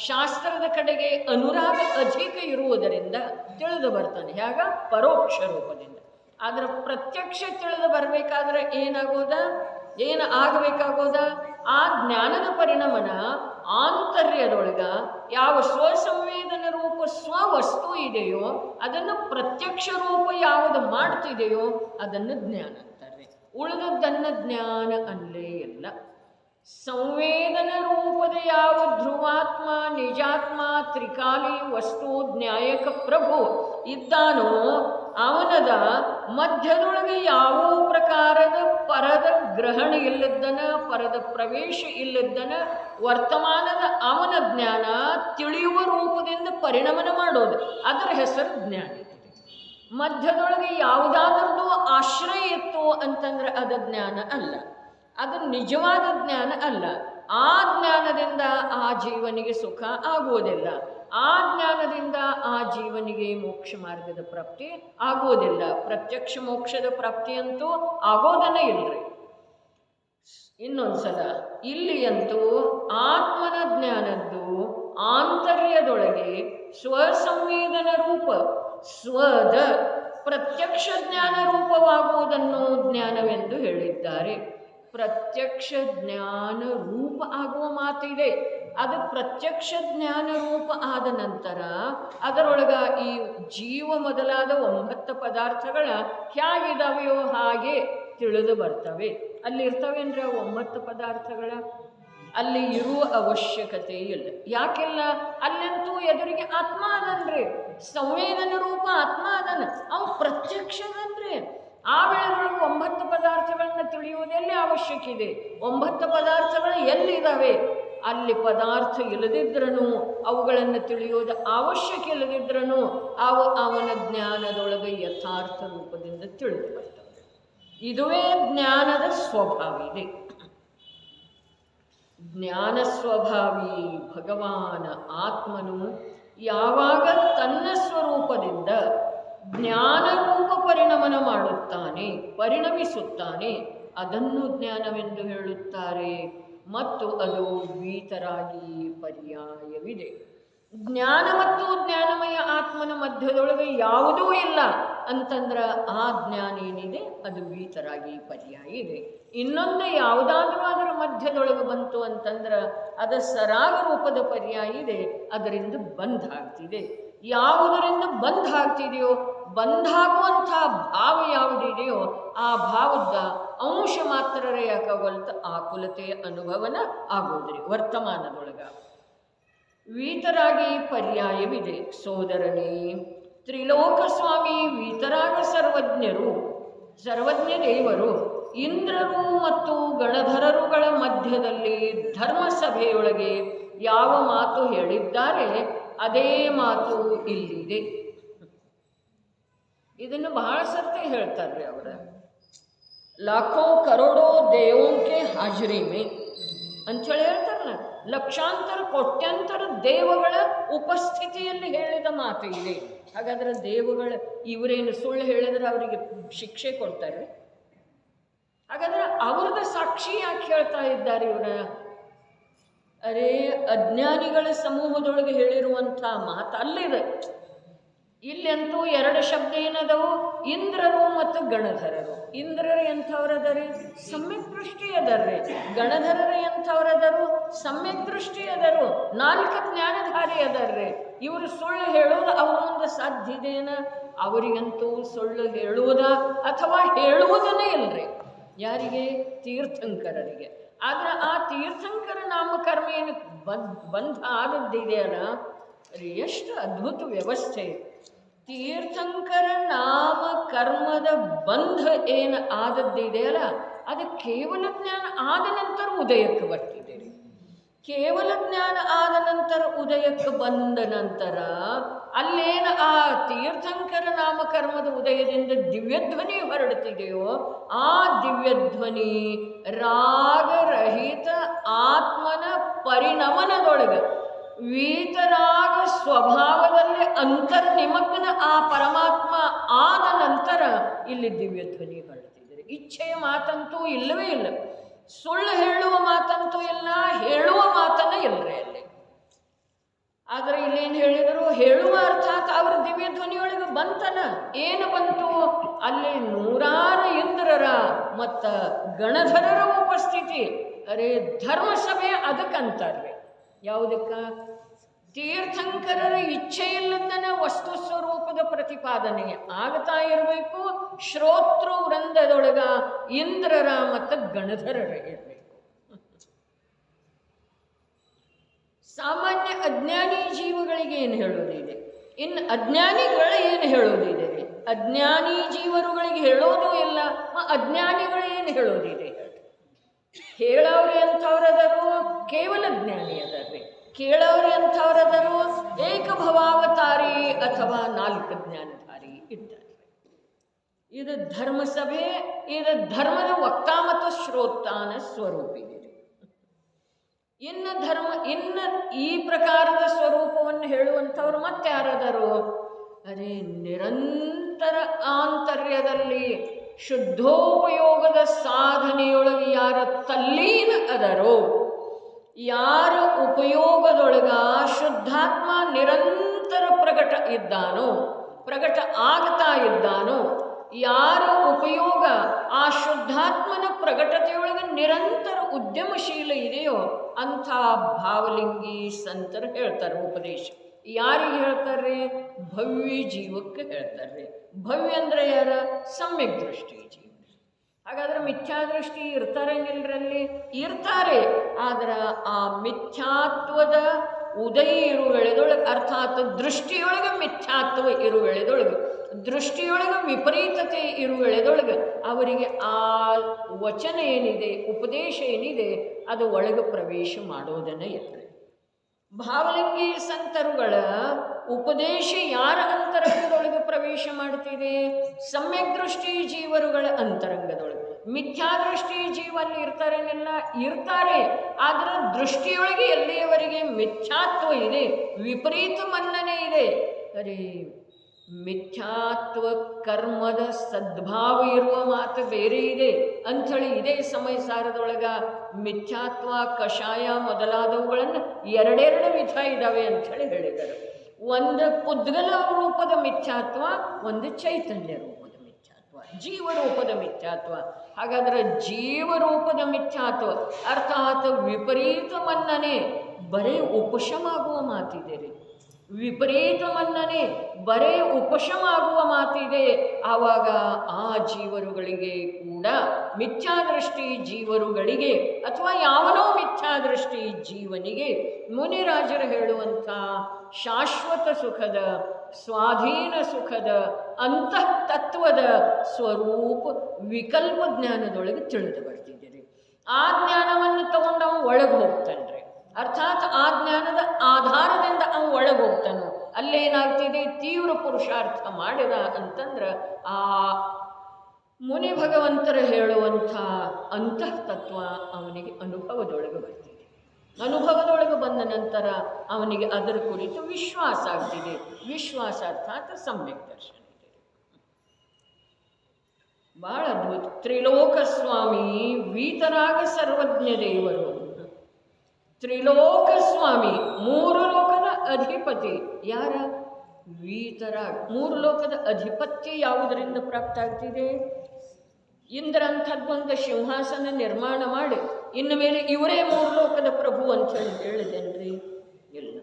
ಶಾಸ್ತ್ರದ ಕಡೆಗೆ ಅನುರಾಗ ಅಧಿಕ ಇರುವುದರಿಂದ ತಿಳಿದು ಬರ್ತಾನೆ. ಹೇಗ? ಪರೋಕ್ಷ ರೂಪದಿಂದ. ಆದರೆ ಪ್ರತ್ಯಕ್ಷ ತಿಳಿದು ಬರಬೇಕಾದ್ರೆ ಏನು ಆಗಬೇಕಾಗೋದ? ಆ ಜ್ಞಾನದ ಪರಿಣಾಮನ ಆಂತರ್ಯದೊಳಗ ಯಾವ ಸ್ವಸಂವೇದನ ರೂಪ ಸ್ವವಸ್ತು ಇದೆಯೋ ಅದನ್ನು ಪ್ರತ್ಯಕ್ಷ ರೂಪ ಯಾವುದು ಮಾಡ್ತಿದೆಯೋ ಅದನ್ನು ಜ್ಞಾನ ಅಂತಾರೆ. ಉಳಿದದ್ದನ್ನು ಜ್ಞಾನ ಅಲ್ಲೇ ಇಲ್ಲ. ಸಂವೇದನ ರೂಪದ ಯಾವ ಧ್ರುವಾತ್ಮ, ನಿಜಾತ್ಮ, ತ್ರಿಕಾಲಿ ವಸ್ತು ನ್ಯಾಯಕ ಪ್ರಭು ಇದ್ದಾನೋ ಅವನದ ಮಧ್ಯದೊಳಗೆ ಯಾವ ಪ್ರಕಾರದ ಪರದ ಗ್ರಹಣ ಇಲ್ಲದ್ದನ, ಪರದ ಪ್ರವೇಶ ಇಲ್ಲದ್ದನ, ವರ್ತಮಾನದ ಅವನ ಜ್ಞಾನ ತಿಳಿಯುವ ರೂಪದಿಂದ ಪರಿಣಮನ ಮಾಡೋದು, ಅದರ ಹೆಸರು ಜ್ಞಾನ. ಮಧ್ಯದೊಳಗೆ ಯಾವುದಾದ್ರದ್ದು ಆಶ್ರಯ ಇತ್ತು ಅಂತಂದ್ರೆ ಅದು ಜ್ಞಾನ ಅಲ್ಲ, ಅದು ನಿಜವಾದ ಜ್ಞಾನ ಅಲ್ಲ. ಆ ಜ್ಞಾನದಿಂದ ಆ ಜೀವನಿಗೆ ಸುಖ ಆಗುವುದಿಲ್ಲ, ಆ ಜ್ಞಾನದಿಂದ ಆ ಜೀವನಿಗೆ ಮೋಕ್ಷ ಮಾರ್ಗದ ಪ್ರಾಪ್ತಿ ಆಗುವುದಿಲ್ಲ. ಪ್ರತ್ಯಕ್ಷ ಮೋಕ್ಷದ ಪ್ರಾಪ್ತಿ ಅಂತೂ ಆಗೋದನ್ನೇ ಇಲ್ರಿ. ಇನ್ನೊಂದ್ಸಲ ಇಲ್ಲಿಯಂತೂ ಆತ್ಮನ ಜ್ಞಾನದ್ದು ಆಂತರ್ಯದೊಳಗೆ ಸ್ವಸಂವೇದನ ರೂಪ ಸ್ವದ ಪ್ರತ್ಯಕ್ಷ ಜ್ಞಾನ ರೂಪವಾಗುವುದನ್ನು ಜ್ಞಾನವೆಂದು ಹೇಳಿದ್ದಾರೆ. ಪ್ರತ್ಯಕ್ಷ ಜ್ಞಾನ ರೂಪ ಆಗುವ ಮಾತಿದೆ. ಅದು ಪ್ರತ್ಯಕ್ಷ ಜ್ಞಾನ ರೂಪ ಆದ ನಂತರ ಅದರೊಳಗ ಈ ಜೀವ ಮೊದಲಾದ 9 ಪದಾರ್ಥಗಳ ಹೇಗಿದಾವೆಯೋ ಹಾಗೆ ತಿಳಿದು ಬರ್ತವೆ. ಅಲ್ಲಿ ಇರ್ತವೇನ್ರಿ 9 ಪದಾರ್ಥಗಳ? ಅಲ್ಲಿ ಇರುವ ಅವಶ್ಯಕತೆ ಇಲ್ಲ. ಯಾಕೆಲ್ಲ? ಅಲ್ಲಂತೂ ಎದುರಿಗೆ ಆತ್ಮ ಅದನ್ರಿ, ಸಂವೇದನ ರೂಪ ಆತ್ಮ ಅದನ್ನ, ಅವು ಪ್ರತ್ಯಕ್ಷದನ್ರಿ. ಆ ವೇಳೆಯೊಳಗೆ 9 ಪದಾರ್ಥಗಳನ್ನ ತಿಳಿಯುವುದೆಲ್ಲಿ ಅವಶ್ಯಕ ಇದೆ? 9 ಪದಾರ್ಥಗಳು ಎಲ್ಲಿದ್ದಾವೆ? ಅಲ್ಲಿ ಪದಾರ್ಥ ಇಲ್ಲದಿದ್ರೂ ಅವುಗಳನ್ನು ತಿಳಿಯೋದು ಅವಶ್ಯಕ ಇಲ್ಲದಿದ್ರೂ ಅವು ಅವನ ಜ್ಞಾನದೊಳಗೆ ಯಥಾರ್ಥ ರೂಪದಿಂದ ತಿಳಿದು ಬರ್ತವೆ. ಇದುವೇ ಜ್ಞಾನದ ಸ್ವಭಾವ ಇದೆ. ಜ್ಞಾನ ಸ್ವಭಾವಿ ಭಗವಾನ ಆತ್ಮನು ಯಾವಾಗ ತನ್ನ ಸ್ವರೂಪದಿಂದ ಜ್ಞಾನರೂಪ ಪರಿಣಮನ ಮಾಡುತ್ತಾನೆ, ಪರಿಣಮಿಸುತ್ತಾನೆ, ಅದನ್ನು ಜ್ಞಾನವೆಂದು ಹೇಳುತ್ತಾರೆ. ಮತ್ತು ಅದು ವೀತರಾಗಿ ಪರ್ಯಾಯವಿದೆ. ಜ್ಞಾನ ಮತ್ತು ಜ್ಞಾನಮಯ ಆತ್ಮನ ಮಧ್ಯದೊಳಗೆ ಯಾವುದೂ ಇಲ್ಲ ಅಂತಂದ್ರೆ ಆ ಜ್ಞಾನ ಏನಿದೆ ಅದು ವೀತರಾಗಿ ಪರ್ಯಾಯ ಇದೆ. ಇನ್ನೊಂದು ಯಾವುದಾದ್ರೂ ಅದರ ಮಧ್ಯದೊಳಗೆ ಬಂತು ಅಂತಂದ್ರೆ ಅದು ಸರಾಗ ರೂಪದ ಪರ್ಯಾಯ ಇದೆ, ಅದರಿಂದ ಬಂಧ ಆಗ್ತಿದೆ. ಯಾವುದರಿಂದ ಬಂಧ ಆಗ್ತಿದೆಯೋ, ಬಂಧಾಗುವಂಥ ಭಾವ ಯಾವುದಿದೆಯೋ ಆ ಭಾವದ ಅಂಶ ಮಾತ್ರರೇ ಯಾಕಾಗಲ್ತ ಆಕುಲತೆಯ ಅನುಭವನ ಆಗೋದ್ರಿ ವರ್ತಮಾನದೊಳಗ. ವೀತರಾಗಿ ಪರ್ಯಾಯವಿದೆ. ಸೋದರನೇ, ತ್ರಿಲೋಕ ಸ್ವಾಮಿ ವೀತರಾಗ ಸರ್ವಜ್ಞ ದೇವರು ಇಂದ್ರರು ಮತ್ತು ಗಣಧರರುಗಳ ಮಧ್ಯದಲ್ಲಿ ಧರ್ಮಸಭೆಯೊಳಗೆ ಯಾವ ಮಾತು ಹೇಳಿದ್ದಾರೆ ಅದೇ ಮಾತು ಇಲ್ಲಿದೆ. ಇದನ್ನು ಬಹಳ ಸರ್ತಿ ಹೇಳ್ತಾರ್ರಿ ಅವರ. ಲಾಖೋ ಕರೋಡೋ ದೇವೋಂಕೆ ಹಾಜರಿ ಮೇ ಅಂಥೇಳಿ ಹೇಳ್ತಾರಲ್ಲ, ಲಕ್ಷಾಂತರ ಕೋಟ್ಯಾಂತರ ದೇವಗಳ ಉಪಸ್ಥಿತಿಯಲ್ಲಿ ಹೇಳಿದ ಮಾತು ಇದೆ. ಹಾಗಾದ್ರೆ ದೇವಗಳ ಇವರೇನು ಸುಳ್ಳು ಹೇಳಿದ್ರೆ ಅವರಿಗೆ ಶಿಕ್ಷೆ ಕೊಡ್ತಾರೆ? ಹಾಗಾದ್ರೆ ಅವ್ರದ ಸಾಕ್ಷಿ ಯಾಕೆ ಹೇಳ್ತಾ ಇದ್ದಾರೆ ಇವರ? ಅರೇ, ಅಜ್ಞಾನಿಗಳ ಸಮೂಹದೊಳಗೆ ಹೇಳಿರುವಂಥ ಮಾತು ಅಲ್ಲಿದೆ. ಇಲ್ಲಂತೂ ಎರಡು ಶಬ್ದ ಏನದವು, ಇಂದ್ರರು ಮತ್ತು ಗಣಧರರು. ಇಂದ್ರರು ಎಂಥವ್ರದರಿ? ಸಮ್ಯಕ್ ದೃಷ್ಟಿ ಅದರ್ರಿ. ಗಣಧರರು ಎಂಥವ್ರದರು? ಸಮ್ಯಕ್ ದೃಷ್ಟಿ ಅದರು, 4 ಜ್ಞಾನಧಾರಿ ಅದರ್ರಿ. ಇವರು ಸುಳ್ಳು ಹೇಳೋದು ಅವ್ರ ಮುಂದೆ ಸಾಧ್ಯ ಇದೆಯೇನ? ಅವರಿಗಂತೂ ಸುಳ್ಳು ಹೇಳುವುದ ಅಥವಾ ಹೇಳುವುದನ್ನೇ ಇಲ್ರಿ. ಯಾರಿಗೆ? ತೀರ್ಥಂಕರರಿಗೆ. ಆದ್ರೆ ಆ ತೀರ್ಥಂಕರ ನಾಮಕರ್ಮ ಏನು ಬಂಧ ಆದದ್ದಿದೆಯಲ್ಲ, ಎಷ್ಟು ಅದ್ಭುತ ವ್ಯವಸ್ಥೆ. ತೀರ್ಥಂಕರ ನಾಮಕರ್ಮದ ಬಂಧ ಏನು ಆದದ್ದಿದೆಯಲ್ಲ, ಅದು ಕೇವಲ ಜ್ಞಾನ ಆದ ನಂತರ ಉದಯಕ್ಕೆ ಬರ್ತಿದೆ ರೀ. ಕೇವಲ ಜ್ಞಾನ ಆದ ನಂತರ ಉದಯಕ್ಕೆ ಬಂದ ನಂತರ ಅಲ್ಲೇನು ಆ ತೀರ್ಥಂಕರ ನಾಮಕರ್ಮದ ಉದಯದಿಂದ ದಿವ್ಯಧ್ವನಿ ಹೊರಡುತ್ತಿದೆಯೋ, ಆ ದಿವ್ಯಧ್ವನಿ ರಾಗರಹಿತ ಆತ್ಮನ ಪರಿಣಮನದೊಳಗೆ ವೀತರಾಗ ಸ್ವಭಾವದಲ್ಲಿ ಅಂತರ್ನಿಮಗ್ನ ಆ ಪರಮಾತ್ಮ ಆದ ನಂತರ ಇಲ್ಲಿ ದಿವ್ಯಧ್ವನಿ ಹೊರಡ್ತಿದ್ದಾರೆ. ಇಚ್ಛೆಯ ಮಾತಂತೂ ಇಲ್ಲವೇ ಇಲ್ಲ, ಸುಳ್ಳು ಹೇಳುವ ಮಾತಂತೂ ಇಲ್ಲ, ಹೇಳುವ ಮಾತನ್ನ ಇಲ್ಲರೇ ಅಲ್ಲಿ. ಆದರೆ ಇಲ್ಲೇನು ಹೇಳಿದರು? ಹೇಳುವ ಅರ್ಥಾತ್ ಅವರ ದಿವ್ಯಧ್ವನಿಯೊಳಗೆ ಬಂತನ. ಏನು ಬಂತು? ಅಲ್ಲಿ 100 ಇಂದ್ರರ ಮತ್ತು ಗಣಧರರ ಉಪಸ್ಥಿತಿ. ಅರೆ ಧರ್ಮಸಭೆ ಅದಕ್ಕಂತಾರ್ರಿ. ಯಾವುದಕ್ಕ? ತೀರ್ಥಂಕರರ ಇಚ್ಛೆ ಇಲ್ಲದನ ವಸ್ತು ಸ್ವರೂಪದ ಪ್ರತಿಪಾದನೆ ಆಗ್ತಾ ಇರಬೇಕು. ಶ್ರೋತೃ ವೃಂದದೊಳಗ ಇಂದ್ರರ ಮತ್ತು ಗಣಧರರ ಇರಬೇಕು. ಸಾಮಾನ್ಯ ಅಜ್ಞಾನಿ ಜೀವಗಳಿಗೆ ಏನು ಹೇಳೋದಿದೆ, ಇನ್ನು ಅಜ್ಞಾನಿಗಳು ಏನು ಹೇಳೋದಿದೆ? ಅಜ್ಞಾನಿ ಜೀವರುಗಳಿಗೆ ಹೇಳೋದು ಇಲ್ಲ, ಅಜ್ಞಾನಿಗಳು ಏನು ಹೇಳೋದಿದೆ? ಹೇಳೋರು ಎಂಥವ್ರದರು? ಕೇವಲ ಜ್ಞಾನಿ ಅದರ್ರಿ. ಕೇಳೋರು ಎಂಥವ್ರದರು? ಏಕಭವಾವತಾರಿ ಅಥವಾ 4 ಜ್ಞಾನಧಾರಿ ಇದ್ದಾರೆ. ಇದು ಧರ್ಮಸಭೆ, ಇದು ಧರ್ಮದ ವಕ್ತಾ ಮತ್ತು ಶ್ರೋತಾನ ಸ್ವರೂಪಿದೆ. ಇನ್ನು ಈ ಪ್ರಕಾರದ ಸ್ವರೂಪವನ್ನು ಹೇಳುವಂಥವ್ರು ಮತ್ತೆ ಯಾರದರು? ಅರೆ ನಿರಂತರ ಆಂತರ್ಯದಲ್ಲಿ ಶುದ್ಧೋಪಯೋಗದ ಸಾಧನೆಯೊಳಗೆ ಯಾರ ತಲ್ಲೀನ ಅದರೋ, ಯಾರ ಉಪಯೋಗದೊಳಗ ಶುದ್ಧಾತ್ಮ ನಿರಂತರ ಪ್ರಕಟ ಆಗ್ತಾ ಇದ್ದಾನೋ, ಯಾರ ಉಪಯೋಗ ಆ ಶುದ್ಧಾತ್ಮನ ಪ್ರಕಟತೆಯೊಳಗೆ ನಿರಂತರ ಉದ್ಯಮಶೀಲ ಇದೆಯೋ ಅಂಥ ಭಾವಲಿಂಗಿ ಸಂತರು ಹೇಳ್ತಾರೆ ಉಪದೇಶ. ಯಾರಿಗೆ ಹೇಳ್ತಾರೆ? ಭವ್ಯ ಜೀವಕ್ಕೆ ಹೇಳ್ತಾರೆ. ಭವ್ಯ ಅಂದರೆ ಯಾರ? ಸಮ್ಯಕ್ ದೃಷ್ಟಿ ಜೀವ. ಹಾಗಾದ್ರೆ ಮಿಥ್ಯಾದೃಷ್ಟಿ ಇರ್ತಾರಂಗಿಲ್ಲರಲ್ಲಿ? ಇರ್ತಾರೆ. ಆದ್ರೆ ಆ ಮಿಥ್ಯಾತ್ವದ ಉದಯ ಇರುವ ವೇಳೆದೊಳಗೆ, ಅರ್ಥಾತ್ ದೃಷ್ಟಿಯೊಳಗೆ ಮಿಥ್ಯಾತ್ವ ಇರುವ ವೇಳೆದೊಳಗೆ, ದೃಷ್ಟಿಯೊಳಗೆ ವಿಪರೀತತೆ ಇರುವ ವೇಳೆದೊಳಗೆ ಅವರಿಗೆ ಆ ವಚನ ಏನಿದೆ, ಉಪದೇಶ ಏನಿದೆ, ಅದು ಒಳಗೆ ಪ್ರವೇಶ ಮಾಡೋದನ್ನ ಇರ್ತದೆ. ಭಾವಲಿಂಗಿ ಸಂತರುಗಳ ಉಪದೇಶ ಯಾರ ಅಂತರಂಗದೊಳಗೆ ಪ್ರವೇಶ ಮಾಡ್ತಿದೆ? ಸಮ್ಯಕ್ ದೃಷ್ಟಿ ಜೀವರುಗಳ ಅಂತರಂಗದೊಳಗೆ. ಮಿಥ್ಯಾದೃಷ್ಟಿ ಜೀವಲ್ಲಿ ಇರ್ತಾರೇನೆಲ್ಲ? ಇರ್ತಾರೆ. ಆದರೆ ದೃಷ್ಟಿಯೊಳಗೆ ಎಲ್ಲಿಯವರೆಗೆ ಮಿಥ್ಯಾತ್ವ ಇದೆ, ವಿಪರೀತ ಮನ್ನಣೆ ಇದೆ. ಅರೆ ಮಿಥ್ಯಾತ್ವ ಕರ್ಮದ ಸದ್ಭಾವ ಇರುವ ಮಾತು ಬೇರೆ ಇದೆ ಅಂಥೇಳಿ ಇದೇ ಸಮಯ ಸಾರದೊಳಗ ಮಿಥ್ಯಾತ್ವ ಕಷಾಯ ಮೊದಲಾದವುಗಳನ್ನು 2 ವಿಧ ಇದ್ದಾವೆ ಅಂಥೇಳಿ ಹೇಳಿದರು. ಒಂದು ಪುದ್ಗಲ ರೂಪದ ಮಿಥ್ಯಾತ್ವ, ಒಂದು ಚೈತನ್ಯ ರೂಪದ ಮಿಥ್ಯಾತ್ವ, ಜೀವರೂಪದ ಮಿಥ್ಯಾತ್ವ. ಹಾಗಾದರೆ ಜೀವರೂಪದ ಮಿಥ್ಯಾತ್ವ ಅರ್ಥಾತ್ ವಿಪರೀತ ಮನ್ನಣೆ ಬರೀ ಉಪಶಮ ಆಗುವ ಮಾತಿದೆ ರೀ. ವಿಪರೀತ ಮನ್ನಣೆ ಬರೇ ಉಪಶಮ ಆಗುವ ಮಾತಿದೆ. ಆವಾಗ ಆ ಜೀವರುಗಳಿಗೆ ಕೂಡ, ಮಿಥ್ಯಾದೃಷ್ಟಿ ಜೀವರುಗಳಿಗೆ ಅಥವಾ ಯಾವನೋ ಮಿಥ್ಯಾದೃಷ್ಟಿ ಜೀವನಿಗೆ ಮುನಿರಾಜರು ಹೇಳುವಂಥ ಶಾಶ್ವತ ಸುಖದ, ಸ್ವಾಧೀನ ಸುಖದ, ಅಂತಃ ತತ್ವದ ಸ್ವರೂಪ ವಿಕಲ್ಪ ಜ್ಞಾನದೊಳಗೆ ತಿಳಿದು ಬರ್ತಿದ್ದೀರಿ. ಆ ಜ್ಞಾನವನ್ನು ತಗೊಂಡು ಅವನು ಒಳಗೆ ಹೋಗ್ತಾನೆ. ಅರ್ಥಾತ್ ಆ ಜ್ಞಾನದ ಆಧಾರದಿಂದ ಅವನು ಒಳಗೆ ಹೋಗ್ತಾನೋ, ಅಲ್ಲೇನಾಗ್ತಿದೆ? ತೀವ್ರ ಪುರುಷಾರ್ಥ ಮಾಡಿದ ಅಂತಂದ್ರೆ ಆ ಮುನಿ ಭಗವಂತರು ಹೇಳುವಂಥ ಅಂತಃತತ್ವ ಅವನಿಗೆ ಅನುಭವದೊಳಗೆ ಬರ್ತಿದೆ. ಅನುಭವದೊಳಗೆ ಬಂದ ನಂತರ ಅವನಿಗೆ ಅದರ ಕುರಿತು ವಿಶ್ವಾಸ ಆಗ್ತಿದೆ. ವಿಶ್ವಾಸ ಅರ್ಥಾತ್ ಸಮ್ಯಕ್ ದರ್ಶನ ಇದೆ. ಭಾಳ ಅದ್ಭುತ. ತ್ರಿಲೋಕ ಸ್ವಾಮಿ ವೀತರಾಗ ಸರ್ವಜ್ಞ ದೇವರು. ತ್ರಿಲೋಕ ಸ್ವಾಮಿ, 3 ಲೋಕದ ಅಧಿಪತಿ ಯಾರ? ವೀತರಾಗ. ಮೂರು ಲೋಕದ ಅಧಿಪತ್ಯ ಯಾವುದರಿಂದ ಪ್ರಾಪ್ತ ಆಗ್ತಿದೆ? ಇಂದ್ರ ಅಂಥದ್ದೊಂದು ಸಿಂಹಾಸನ ನಿರ್ಮಾಣ ಮಾಡಿ ಇನ್ನು ಮೇಲೆ ಇವರೇ ಮೂರು ಲೋಕದ ಪ್ರಭು ಅಂತ ಹೇಳಿದೇನ್ರಿ? ಇಲ್ಲ.